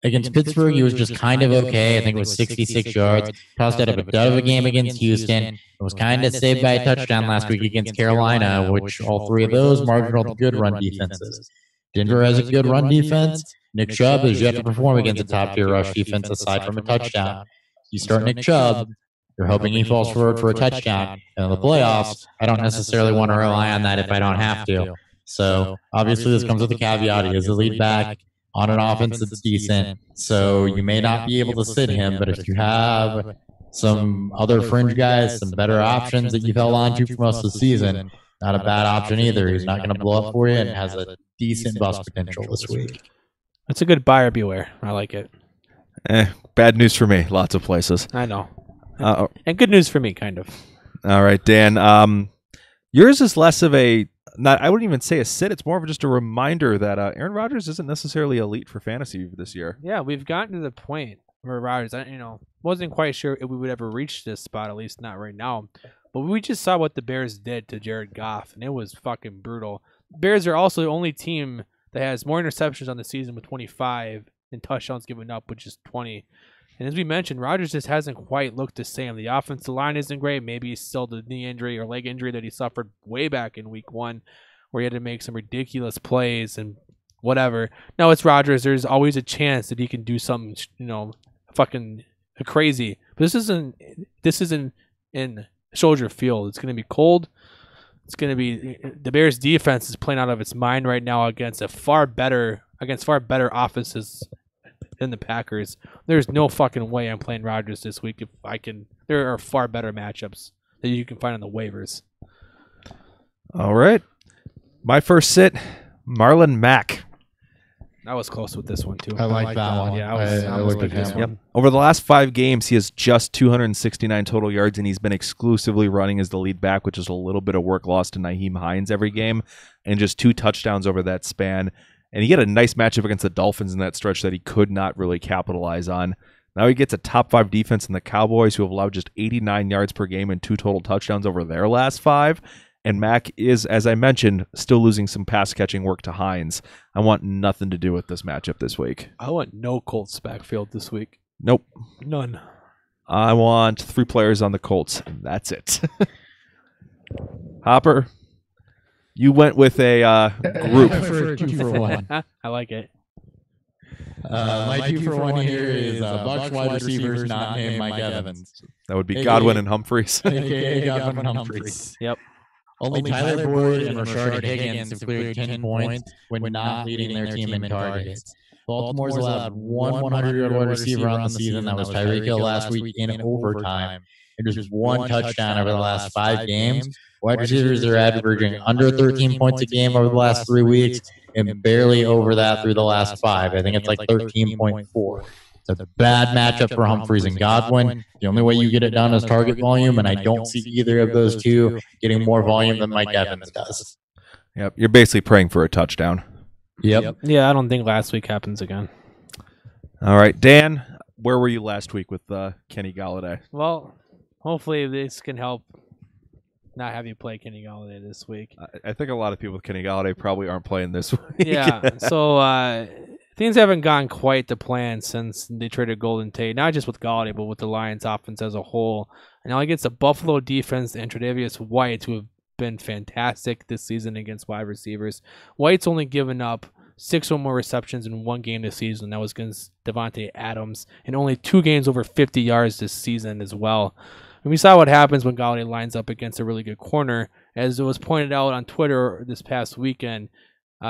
Against Pittsburgh, he was just kind of okay. I think it was 66 yards. Tossed out of a dud of a game against Houston. It was kind of saved by a touchdown last week against Carolina, which all 3 of those marginal good run defenses. Denver has a good run defense. Nick Chubb has yet to perform against a top-tier rush defense aside from a touchdown. You start Nick Chubb, you're hoping he falls forward for a touchdown. And in the playoffs, I don't necessarily want to rely on that if I don't have to. So obviously this comes with a caveat. He is the lead back on an offense that's decent, so you may not be able to sit him, but if you have some other fringe guys, some better options that you've held on to for most of the season, not a bad option either. He's not going to blow up for you and has a decent bust potential this week. That's a good buyer beware. I like it. Bad news for me, lots of places. I know. And good news for me, kind of. All right, Dan. Yours is less of a... I wouldn't even say a sit. It's more of just a reminder that Aaron Rodgers isn't necessarily elite for fantasy this year. Yeah, we've gotten to the point where Rodgers, wasn't quite sure if we would ever reach this spot, at least not right now. But we just saw what the Bears did to Jared Goff, and it was fucking brutal. Bears are also the only team that has more interceptions on the season with 25 than touchdowns given up, which is 20. And as we mentioned, Rodgers just hasn't quite looked the same. The offensive line isn't great. Maybe it's still the knee injury or leg injury that he suffered way back in week 1, where he had to make some ridiculous plays and whatever. No, it's Rodgers. There's always a chance that he can do something, fucking crazy. But this isn't in Soldier Field. It's going to be cold. It's going to be the Bears' defense is playing out of its mind right now against far better offenses than the Packers. There's no fucking way I'm playing Rodgers this week if I can. There are far better matchups that you can find on the waivers. All right. My first sit, Marlon Mack. I was close with this one too. I like that one. Yeah, I looked at this him. one. Over the last 5 games, he has just 269 total yards, and he's been exclusively running as the lead back, which is a little bit of work lost to Nyheim Hines every game, and just 2 touchdowns over that span. And he had a nice matchup against the Dolphins in that stretch that he could not really capitalize on. Now he gets a top 5 defense in the Cowboys, who have allowed just 89 yards per game and 2 total touchdowns over their last 5. And Mack is, as I mentioned, still losing some pass-catching work to Hines. I want nothing to do with this matchup this week. I want no Colts backfield this week. Nope. None. I want 3 players on the Colts, and that's it. Hopper, you went with a group. For 2 for 1. I like it. My 2 for 1 here is Bucks wide receivers not named Mike Evans. That would be Godwin and Humphreys. AKA Godwin and Humphreys. Yep. Only Tyler Boyd and Rashard Higgins have cleared 10 points when not leading their team in targets. Baltimore's allowed one 100-yard wide receiver on the season. That was Tyreek Hill last week in overtime. And just 1 touchdown over the last 5 games. Wide receivers are averaging under 13 points a game over the last 3 weeks and barely over that through the last 5. I think it's like 13.4. It's a bad matchup for Humphreys and Godwin. The only way you get it done is target volume, and I don't see either of those two getting more volume than Mike Evans does. Yep, you're basically praying for a touchdown. Yep. Yeah, I don't think last week happens again. All right, Dan, where were you last week with Kenny Galladay? Well, hopefully this can help not have you play Kenny Galladay this week. I think a lot of people with Kenny Galladay probably aren't playing this week. Yeah, so things haven't gone quite to plan since they traded Golden Tate, not just with Galladay, but with the Lions offense as a whole. And now against the Buffalo defense and Tre'Davious White, who have been fantastic this season against wide receivers. White's only given up 6 or more receptions in 1 game this season. That was against Devontae Adams, and only 2 games over 50 yards this season as well. And we saw what happens when Galladay lines up against a really good corner. As it was pointed out on Twitter this past weekend,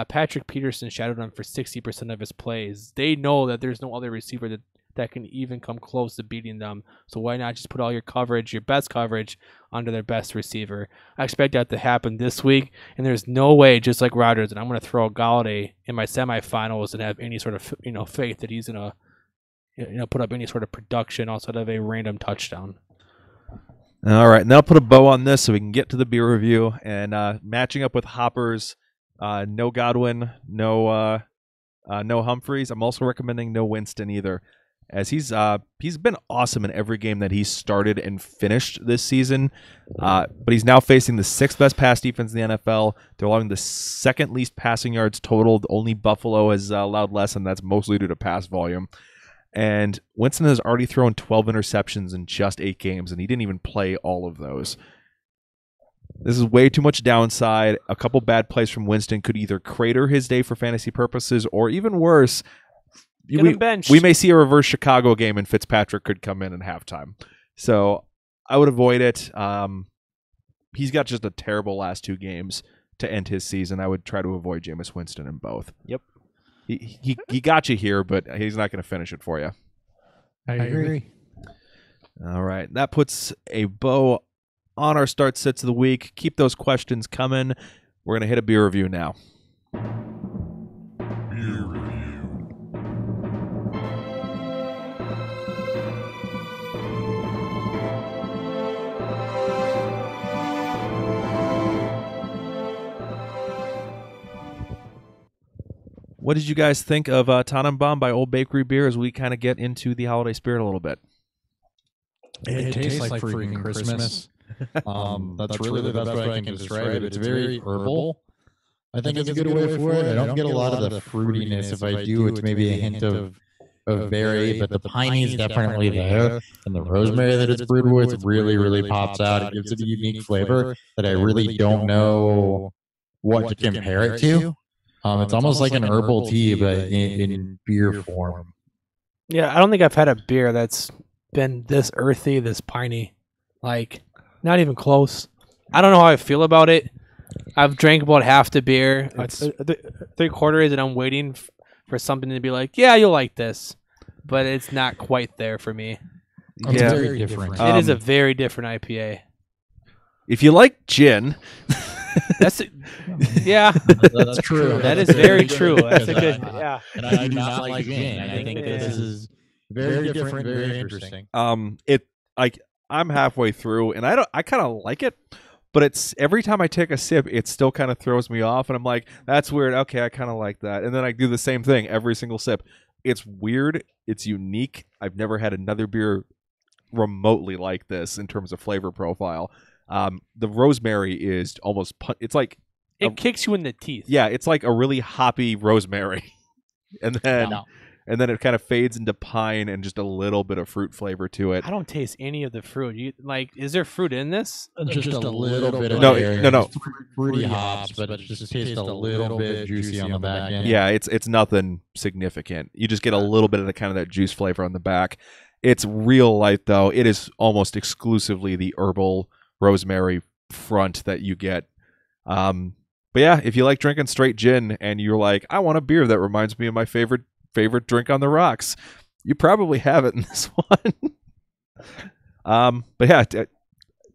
Patrick Peterson shadowed him for 60% of his plays. They know that there's no other receiver that can even come close to beating them. So why not just put all your coverage, your best coverage, onto their best receiver? I expect that to happen this week, and there's no way, just like Rodgers, that I'm going to throw Galladay in my semifinals and have any sort of faith that he's going to put up any sort of production outside of a random touchdown. All right, now I'll put a bow on this so we can get to the beer review. And matching up with Hopper's no Godwin, no Humphreys. I'm also recommending no Winston either, as he's been awesome in every game that he's started and finished this season. But he's now facing the 6th best pass defense in the NFL. They're allowing the 2nd least passing yards total. Only Buffalo has allowed less, and that's mostly due to pass volume. And Winston has already thrown 12 interceptions in just 8 games, and he didn't even play all of those. This is way too much downside. A couple bad plays from Winston could either crater his day for fantasy purposes, or even worse, we may see a reverse Chicago game and Fitzpatrick could come in halftime. So I would avoid it. He's got just a terrible last 2 games to end his season. I would try to avoid Jameis Winston in both. Yep. He got you here, but he's not going to finish it for you. I agree. All right. That puts a bow on our start sits of the week. Keep those questions coming. We're going to hit a beer review now. Beer review. What did you guys think of Tannenbaum by Old Bakery Beer as we kind of get into the holiday spirit a little bit? It tastes like freaking Christmas. That's really the best way I can describe it. It's very herbal. I think it's a good way for it. I don't get a lot of the fruitiness. If I do, it's maybe a hint of berry, but the piney is definitely there. And the rosemary that it's brewed with really, really pops out. It gives it a unique flavor that I really don't know what to compare it to. It's almost like an herbal tea, but in beer form. Yeah, I don't think I've had a beer that's been this earthy, this piney. Like, Not even close. I don't know how I feel about it. I've drank about half the beer, 3/4, and I'm waiting for something to be like, yeah, you'll like this. But it's not quite there for me. It's very different. It is a very different IPA. If you like gin, Yeah, That's true. that is very true. That's a good, And I do not like gin. I think this is very different, very interesting. I'm halfway through, and I kind of like it, but it's every time I take a sip, it still kind of throws me off, and I'm like, that's weird. Okay, I kind of like that, and then I do the same thing every single sip. It's weird. It's unique. I've never had another beer remotely like this in terms of flavor profile. The rosemary is almost. It's like it kicks you in the teeth. Yeah, it's like a really hoppy rosemary, and then it kind of fades into pine and just a little bit of fruit flavor to it. I don't taste any of the fruit. Is there fruit in this? Just a little bit of no. Fruity hops, but it just tastes a little bit juicy on the back end. Yeah, it's nothing significant. You just get a little bit of the kind of that juice flavor on the back. It's real light though. It is almost exclusively the herbal rosemary front that you get. But yeah, if you like drinking straight gin and you're like, I want a beer that reminds me of my favorite drink on the rocks, you probably have it in this one. But yeah,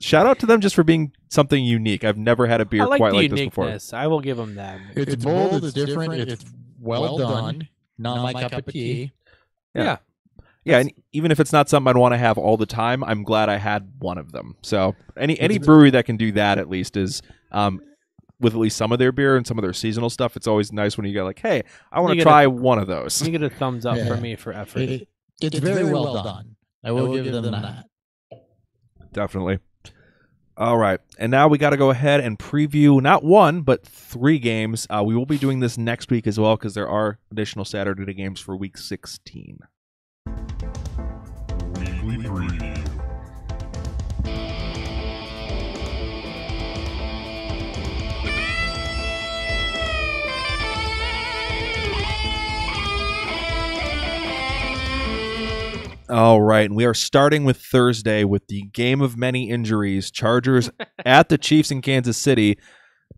shout out to them just for being something unique. I've never had a beer quite like this before. I will give them that. It's bold, it's different, it's well done, not my cup of tea. Yeah, and even if it's not something I'd want to have all the time, I'm glad I had one of them. So any brewery that can do that at least is with at least some of their beer and some of their seasonal stuff, it's always nice when you go like, hey, I want to try one of those. You get a thumbs up for me for effort. It's very well done. I will give them that. Definitely. All right. And now we got to go ahead and preview not one, but 3 games. We will be doing this next week as well because there are additional Saturday games for week 16. Weekly preview. All right, and we are starting with Thursday with the game of many injuries. Chargers at the Chiefs in Kansas City.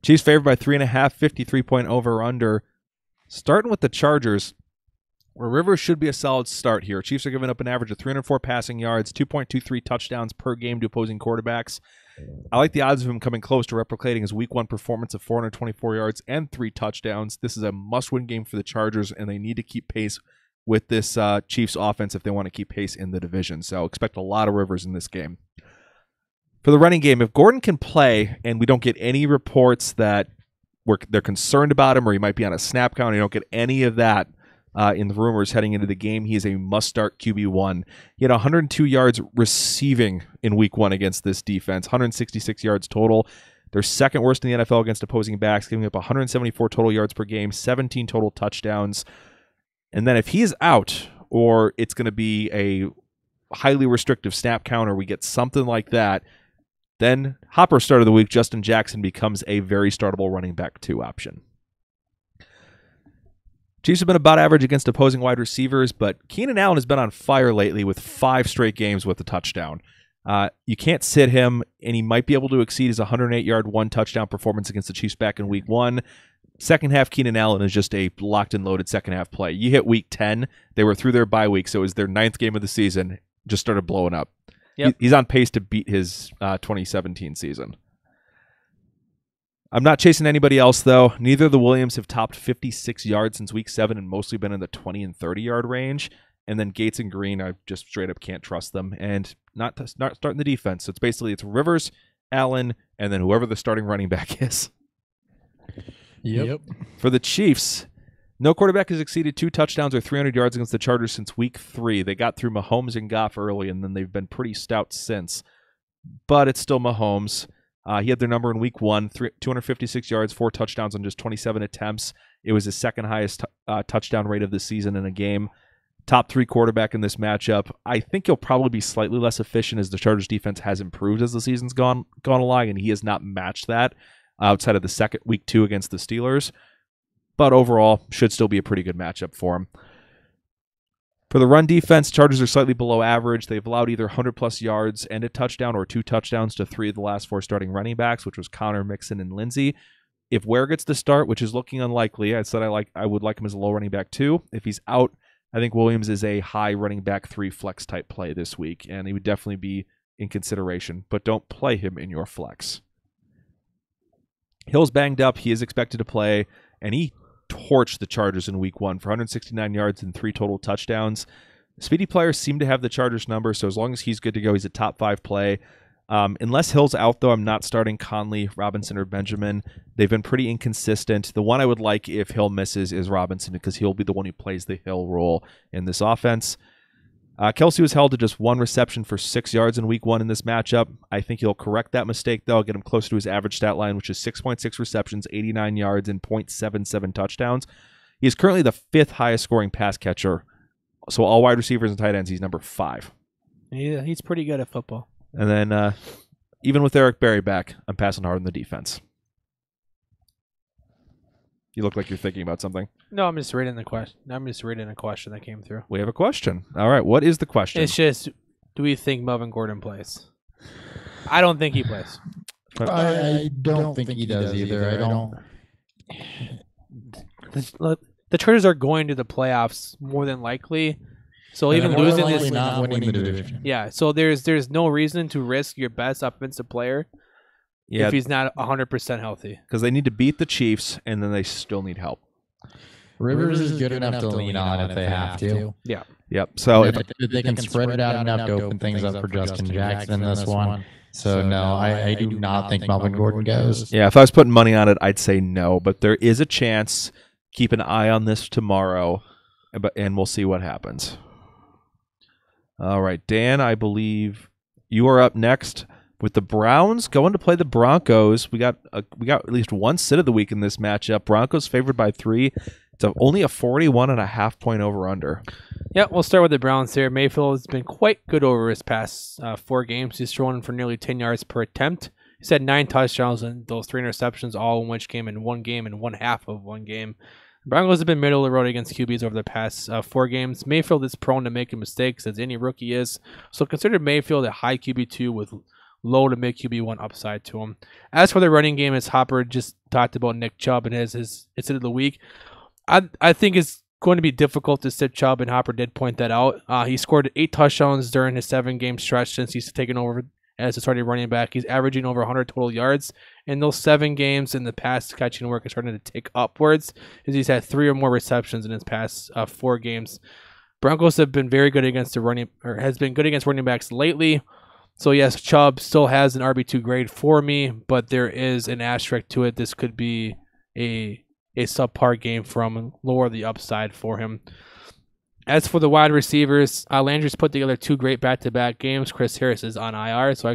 Chiefs favored by 3.5, 53-point over/under. Starting with the Chargers, where Rivers should be a solid start here. Chiefs are giving up an average of 304 passing yards, 2.23 touchdowns per game to opposing quarterbacks. I like the odds of him coming close to replicating his Week 1 performance of 424 yards and 3 touchdowns. This is a must-win game for the Chargers, and they need to keep pace with this Chiefs offense if they want to keep pace in the division. So expect a lot of Rivers in this game. For the running game, if Gordon can play and we don't get any reports that they're concerned about him or he might be on a snap count, you don't get any of that in the rumors heading into the game, he is a must-start QB1. He had 102 yards receiving in Week 1 against this defense, 166 yards total. They're second worst in the NFL against opposing backs, giving up 174 total yards per game, 17 total touchdowns. And then if he's out, or it's going to be a highly restrictive snap count, or we get something like that, then Hopper start of the week, Justin Jackson becomes a very startable running back 2 option. Chiefs have been about average against opposing wide receivers, but Keenan Allen has been on fire lately with 5 straight games with a touchdown. You can't sit him, and he might be able to exceed his 108-yard, 1-touchdown performance against the Chiefs back in Week 1. Second half, Keenan Allen is just a locked and loaded second half play. You hit Week 10, they were through their bye week, so it was their 9th game of the season, just started blowing up. Yep. He's on pace to beat his 2017 season. I'm not chasing anybody else, though. Neither of the Williams have topped 56 yards since Week 7 and mostly been in the 20 and 30-yard range. And then Gates and Green, I just straight up can't trust them. And not starting the defense. So it's Rivers, Allen, and then whoever the starting running back is. Yep. For the Chiefs, no quarterback has exceeded 2 touchdowns or 300 yards against the Chargers since Week 3. They got through Mahomes and Goff early, and then they've been pretty stout since. But it's still Mahomes. He had their number in Week 1, 256 yards, 4 touchdowns on just 27 attempts. It was his second highest touchdown rate of the season in a game. Top 3 quarterback in this matchup. I think he'll probably be slightly less efficient as the Chargers defense has improved as the season's gone along, and he has not matched that outside of the Week 2 against the Steelers. But overall, should still be a pretty good matchup for him. For the run defense, Chargers are slightly below average. They've allowed either 100-plus yards and a touchdown or 2 touchdowns to 3 of the last 4 starting running backs, which was Connor, Mixon, and Lindsey. If Ware gets the start, which is looking unlikely, I said I would like him as a low running back 2. If he's out, I think Williams is a high running back 3 flex type play this week, and he would definitely be in consideration, but don't play him in your flex. Hill's banged up. He is expected to play, and he torched the Chargers in week 1 for 169 yards and 3 total touchdowns. Speedy players seem to have the Chargers number, so as long as he's good to go, he's a top 5 play. Unless Hill's out, though, I'm not starting Conley, Robinson, or Benjamin. They've been pretty inconsistent. The one I would like if Hill misses is Robinson, because he'll be the one who plays the Hill role in this offense. Kelsey was held to just 1 reception for 6 yards in week 1 in this matchup. I think he'll correct that mistake, though, get him closer to his average stat line, which is 6.6 receptions, 89 yards, and 0.77 touchdowns. He is currently the 5th highest scoring pass catcher. So all wide receivers and tight ends, he's number 5. Yeah, he's pretty good at football. And then even with Eric Berry back, I'm passing hard on the defense. You look like you're thinking about something. No, I'm just reading the question. I'm just reading a question that came through. We have a question. All right, what is the question? It's just, do we think Melvin Gordon plays? I don't think he plays. I don't think he does either. I don't. The Chargers are going to the playoffs more than likely. So even more losing likely this, not winning the division. yeah. So there's no reason to risk your best offensive player if he's not 100% healthy. Because they need to beat the Chiefs, and then they still need help. Rivers is good enough to lean on if they have to. Yeah. Yep. So if they can spread it out enough to open things up for Justin Jackson in this one. So no, I do not think Melvin Gordon goes. yeah, if I was putting money on it, I'd say no. But there is a chance. Keep an eye on this tomorrow, and we'll see what happens. All right, Dan, I believe you are up next with the Browns going to play the Broncos. We got at least one sit of the week in this matchup. Broncos favored by 3. It's only a 41.5 point over/under. Yeah, we'll start with the Browns here. Mayfield has been quite good over his past 4 games. He's thrown for nearly 10 yards per attempt. He's had 9 touchdowns and those 3 interceptions, all in which came in one game and one half of one game. The Broncos have been middle of the road against QBs over the past 4 games. Mayfield is prone to making mistakes, as any rookie is. So consider Mayfield a high QB2 with low to mid QB1 upside to him. As for the running game, as Hopper just talked about Nick Chubb and his sit of the week, I think it's going to be difficult to sit Chubb, and Hopper did point that out. He scored 8 touchdowns during his 7-game stretch since he's taken over as a starting running back. He's averaging over 100 total yards. In those 7 games in the past, catching work is starting to tick upwards, as he's had 3 or more receptions in his past 4 games. Broncos have been very good against has been good against running backs lately. So yes, Chubb still has an RB2 grade for me, but there is an asterisk to it. This could be a subpar game from lower the upside for him. As for the wide receivers, Landry's put together 2 great back-to-back games. Chris Harris is on IR, so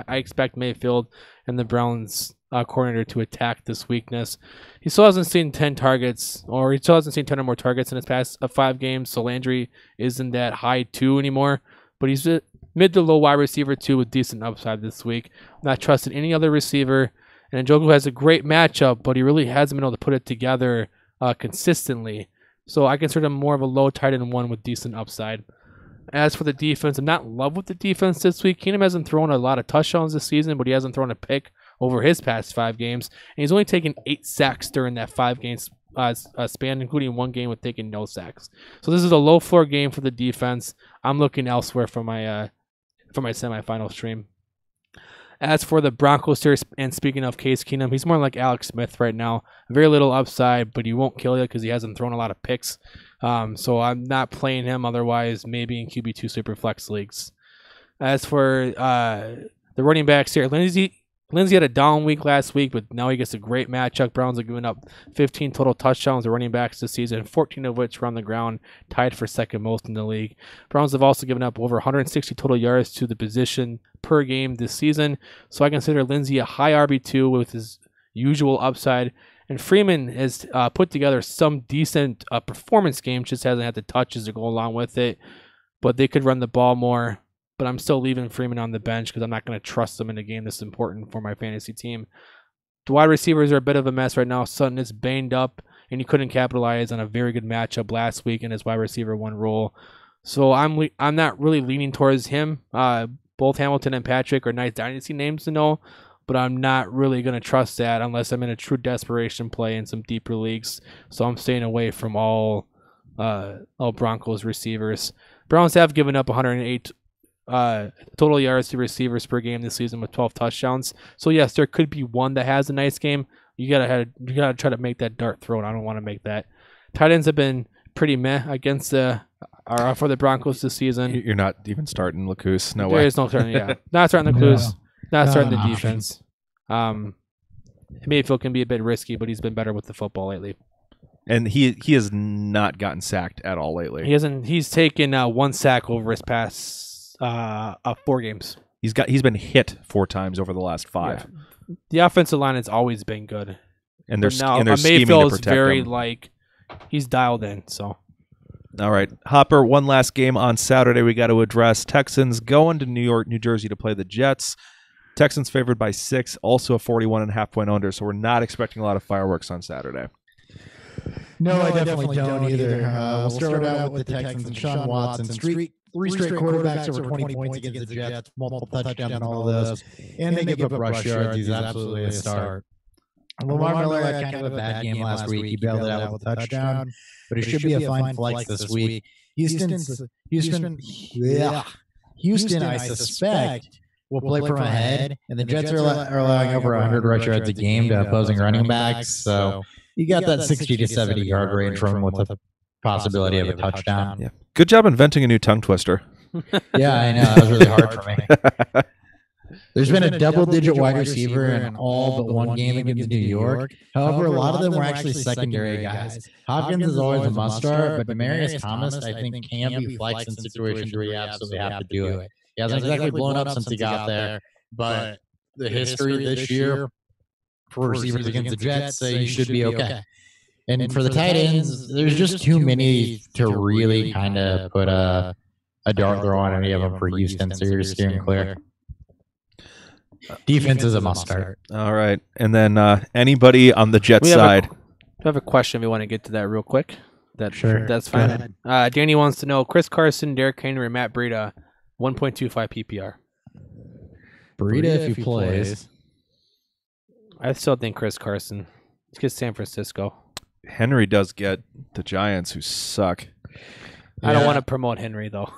I expect Mayfield and the Browns coordinator to attack this weakness. He still hasn't seen 10 targets, or he still hasn't seen 10 or more targets in his past 5 games, so Landry isn't that high 2 anymore, but he's mid to low wide receiver 2 with decent upside this week. I'm not trusting any other receiver, and Njoku has a great matchup, but he really hasn't been able to put it together consistently. So I consider him more of a low tight end 1 with decent upside. As for the defense, I'm not in love with the defense this week. Keenum hasn't thrown a lot of touchdowns this season, but he hasn't thrown a pick over his past 5 games. And he's only taken 8 sacks during that 5-game span, including 1 game with taking no sacks. So this is a low floor game for the defense. I'm looking elsewhere for my semifinal stream. As for the Broncos here, and speaking of Case Keenum, he's more like Alex Smith right now. Very little upside, but he won't kill you because he hasn't thrown a lot of picks. So I'm not playing him. Otherwise, maybe in QB2 Superflex leagues. As for the running backs here, Lindsey had a down week last week, but now he gets a great matchup. Browns are giving up 15 total touchdowns to running backs this season, 14 of which were on the ground, tied for second most in the league. Browns have also given up over 160 total yards to the position per game this season, so I consider Lindsey a high RB2 with his usual upside. And Freeman has put together some decent performance games, just hasn't had the touches to go along with it, but they could run the ball more. But I'm still leaving Freeman on the bench because I'm not going to trust him in a game that's important for my fantasy team. The wide receivers are a bit of a mess right now. Sutton is banged up, and he couldn't capitalize on a very good matchup last week in his wide receiver 1 role. So I'm not really leaning towards him. Both Hamilton and Patrick are nice dynasty names to know, but I'm not really going to trust that unless I'm in a true desperation play in some deeper leagues. So I'm staying away from all Broncos receivers. Browns have given up 108 total yards to receivers per game this season with 12 touchdowns. So yes, there could be one that has a nice game. You gotta try to make that dart thrown. I don't want to make that. Tight ends have been pretty meh against for the Broncos this season. You're not even starting Lacuse. No There way. is no starting. Yeah, not starting the clues. Not starting the defense. Mayfield can be a bit risky, but he's been better with the football lately. And he has not gotten sacked at all lately. He hasn't. He's taken 1 sack over his past 4 games. He's been hit 4 times over the last 5. Yeah. The offensive line has always been good, and they're scheming to Mayfield's protect very him. He's dialed in. So. All right, Hopper, one last game on Saturday we got to address. Texans going to New York, New Jersey to play the Jets. Texans favored by 6, also a 41.5 point under, so we're not expecting a lot of fireworks on Saturday. No, I definitely don't either. We'll start out with the Texans and Sean Watson. Three straight quarterbacks over 20 points against the Jets, multiple touchdowns and all of those. And they give up rush yards. He's absolutely a start. Lamar Miller had kind of a bad game last week. He bailed it out with a touchdown, but it should be a fine flex this week. Houston, I suspect, will play from ahead, and the Jets are allowing over 100 rush yards a game to opposing running backs. So you got that 60 to 70 yard range from with the possibility of a touchdown. Yeah. Good job inventing a new tongue twister. Yeah, I know. That was really hard for me. There's been a double-digit wide receiver in all but one game against New York. However, a lot of them were actually secondary guys. Hopkins is always a must-start, but Demaryius Thomas, I think, can be flexed in situations where you absolutely have to do it. He hasn't exactly blown up since he got there, but the history this year for receivers against the Jets say he should be okay. And for the tight ends, there's just too many to really kind of put a dart throw on any of them for Houston, so you're steering clear. Defense is a must start. All right. And then anybody on the Jets side? We have a question. We want to get to that real quick. Sure. That's fine. Danny wants to know Chris Carson, Derrick Henry, Matt Breida, 1.25 PPR. Breida, if he plays. I still think Chris Carson. Let's get San Francisco. Henry does get the Giants, who suck. I don't want to promote Henry, though.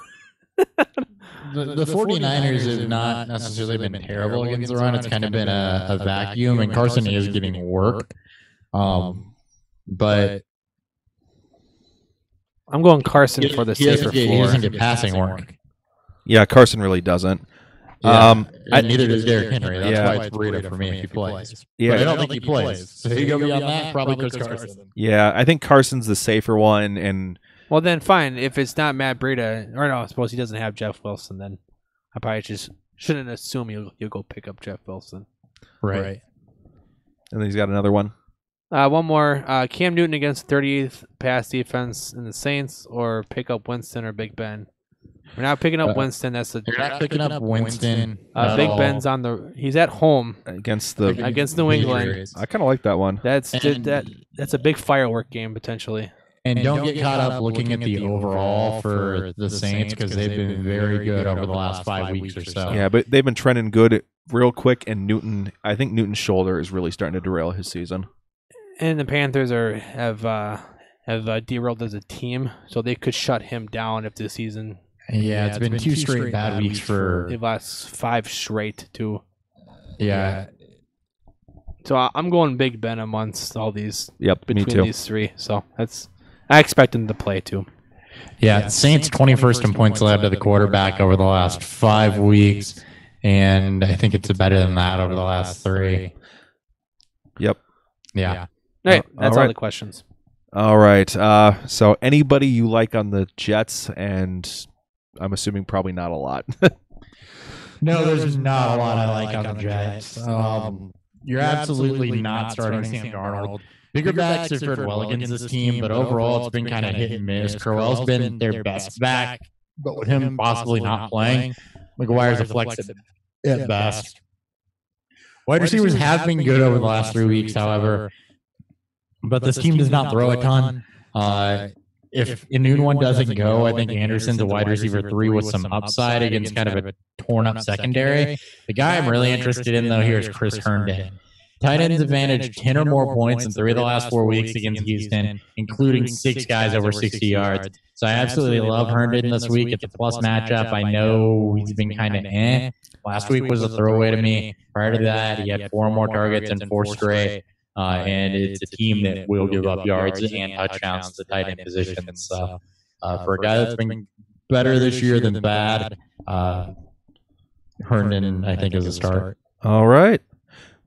The 49ers have not necessarily been terrible against the run. It's kind of been a vacuum, and Carson is getting work. But I'm going Carson for the safer floor. He doesn't get passing work. Yeah, Carson really doesn't. And neither does Derrick Henry. That's why it's Breida for me if he plays. Yeah, but I don't think he plays. So you go beyond that, probably Chris Carson. Yeah, I think Carson's the safer one, and well, then fine. If it's not Matt Breida, or no, I suppose he doesn't have Jeff Wilson, then I probably just shouldn't assume you'll go pick up Jeff Wilson. Right. And then he's got another one. One more. Cam Newton against 30th pass defense in the Saints, or pick up Winston or Big Ben. We're not picking up Winston. You're not picking up Winston. Big Ben's he's at home against New England. I kind of like that one. That's a big firework game potentially. And don't get caught up looking at the overall for the Saints because they've been very good over the last 5 weeks or so. Yeah, but they've been trending good real quick, and I think Newton's shoulder is really starting to derail his season. And the Panthers have derailed as a team, so they could shut him down if the season. Yeah, it's been 2 straight bad weeks for. They've lost 5 straight too. Yeah. So I'm going Big Ben amongst all these. Yep, between me too. These 3, so I expect him to play too. Yeah, Saints 21st in points allowed to the quarterback over the last 5 weeks, and I think it's better than that over the last 3. Yep. Yeah. All right, that's all the questions. All right. So anybody you like on the Jets, and I'm assuming probably not a lot. No, there's not a lot I like on the Jets. You're absolutely not starting Sam Darnold. Bigger backs have fared well against this team, but overall it's been kind of hit and miss. Crowell's been their best back, but with him possibly not playing, McGuire's a flex at best. Wide receivers have been good over the last 3 weeks, however, but this team does not throw a ton. if Inun one doesn't go, I think Anderson's a wide receiver 3 with some upside against kind of a torn up secondary. The guy I'm really interested in though here is Chris Herndon. Tight ends advantage 10 or more points in 3 of the last 4 weeks against Houston, including 6 guys over 60 yards. So I absolutely love Herndon this week. It's a plus matchup. I know he's been kind of Last week was a throwaway to me. Prior to that, he had 4 more targets and 4 straight. And it's a team that will give up yards and touchdowns to tight end positions. So for a guy that's been better this year than bad, Herndon, I think, is a start. All right.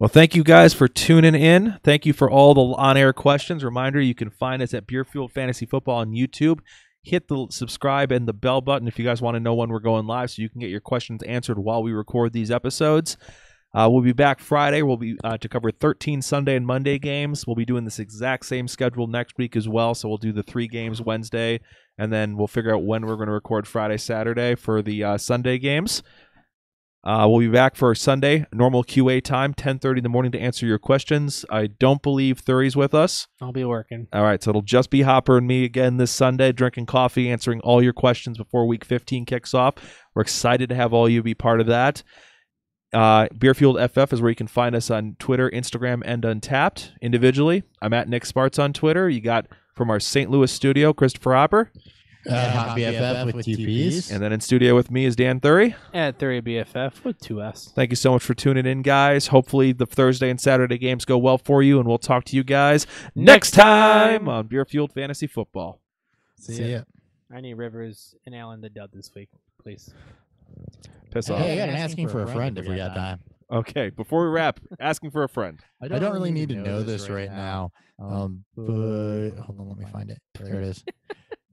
Well, thank you guys for tuning in. Thank you for all the on-air questions. Reminder, you can find us at Beer Fueled Fantasy Football on YouTube. Hit the subscribe and the bell button if you guys want to know when we're going live so you can get your questions answered while we record these episodes. We'll be back Friday. We'll be to cover 13 Sunday and Monday games. We'll be doing this exact same schedule next week as well. So we'll do the 3 games Wednesday, and then we'll figure out when we're going to record Friday, Saturday for the Sunday games. We'll be back for Sunday, normal QA time, 10:30 in the morning to answer your questions. I don't believe Thury's with us. I'll be working. All right, so it'll just be Hopper and me again this Sunday, drinking coffee, answering all your questions before Week 15 kicks off. We're excited to have all you be part of that. Beerfield FF is where you can find us on Twitter, Instagram, and Untapped individually. I'm at Nick Sparts on Twitter. You got from our St. Louis studio, Christopher Hopper. Hot BFF with 2 Ps. And then in studio with me is Dan Thury. At 30 BFF with 2 S. Thank you so much for tuning in, guys. Hopefully the Thursday and Saturday games go well for you, and we'll talk to you guys next time on Beer Fueled Fantasy Football. See ya. I need Rivers and Allen the dub this week, please. Piss off. Hey, I got an asking for a friend if we got time. Okay, before we wrap, asking for a friend. I don't really need to know this right now, but hold on, let me find it. There it is.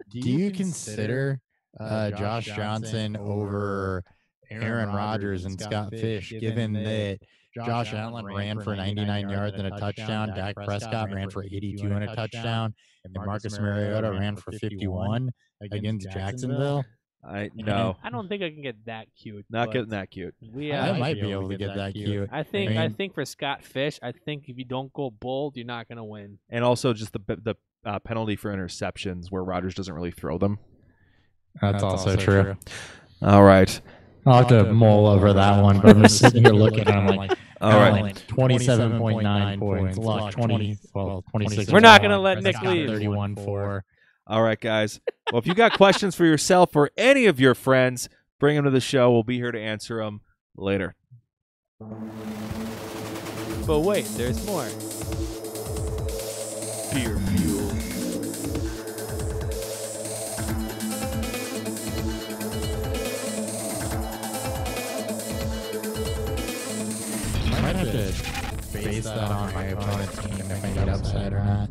Do you consider Josh Johnson over Aaron Rodgers and Scott Fish, given that Josh Allen ran for 99 yards and a touchdown, Dak Prescott ran for 82 and a touchdown, and Marcus Mariota ran for 51 against Jacksonville? No. I don't think I can get that cute. Not getting that cute. I might be able to get that cute. I think for Scott Fish, I think if you don't go bold, you're not going to win. And also just the penalty for interceptions where Rodgers doesn't really throw them. That's also true. All right. I'll have to mull over that one, but I'm just sitting here looking and I'm like, all right. 27.9 points. Luck, 26. We're not going to let Nick leave. 31-4. All right, guys. Well, if you got questions for yourself or any of your friends, bring them to the show. We'll be here to answer them later. But wait, there's more. Beer Fuel. I might have to base that on my opponent's team if I get upset or not.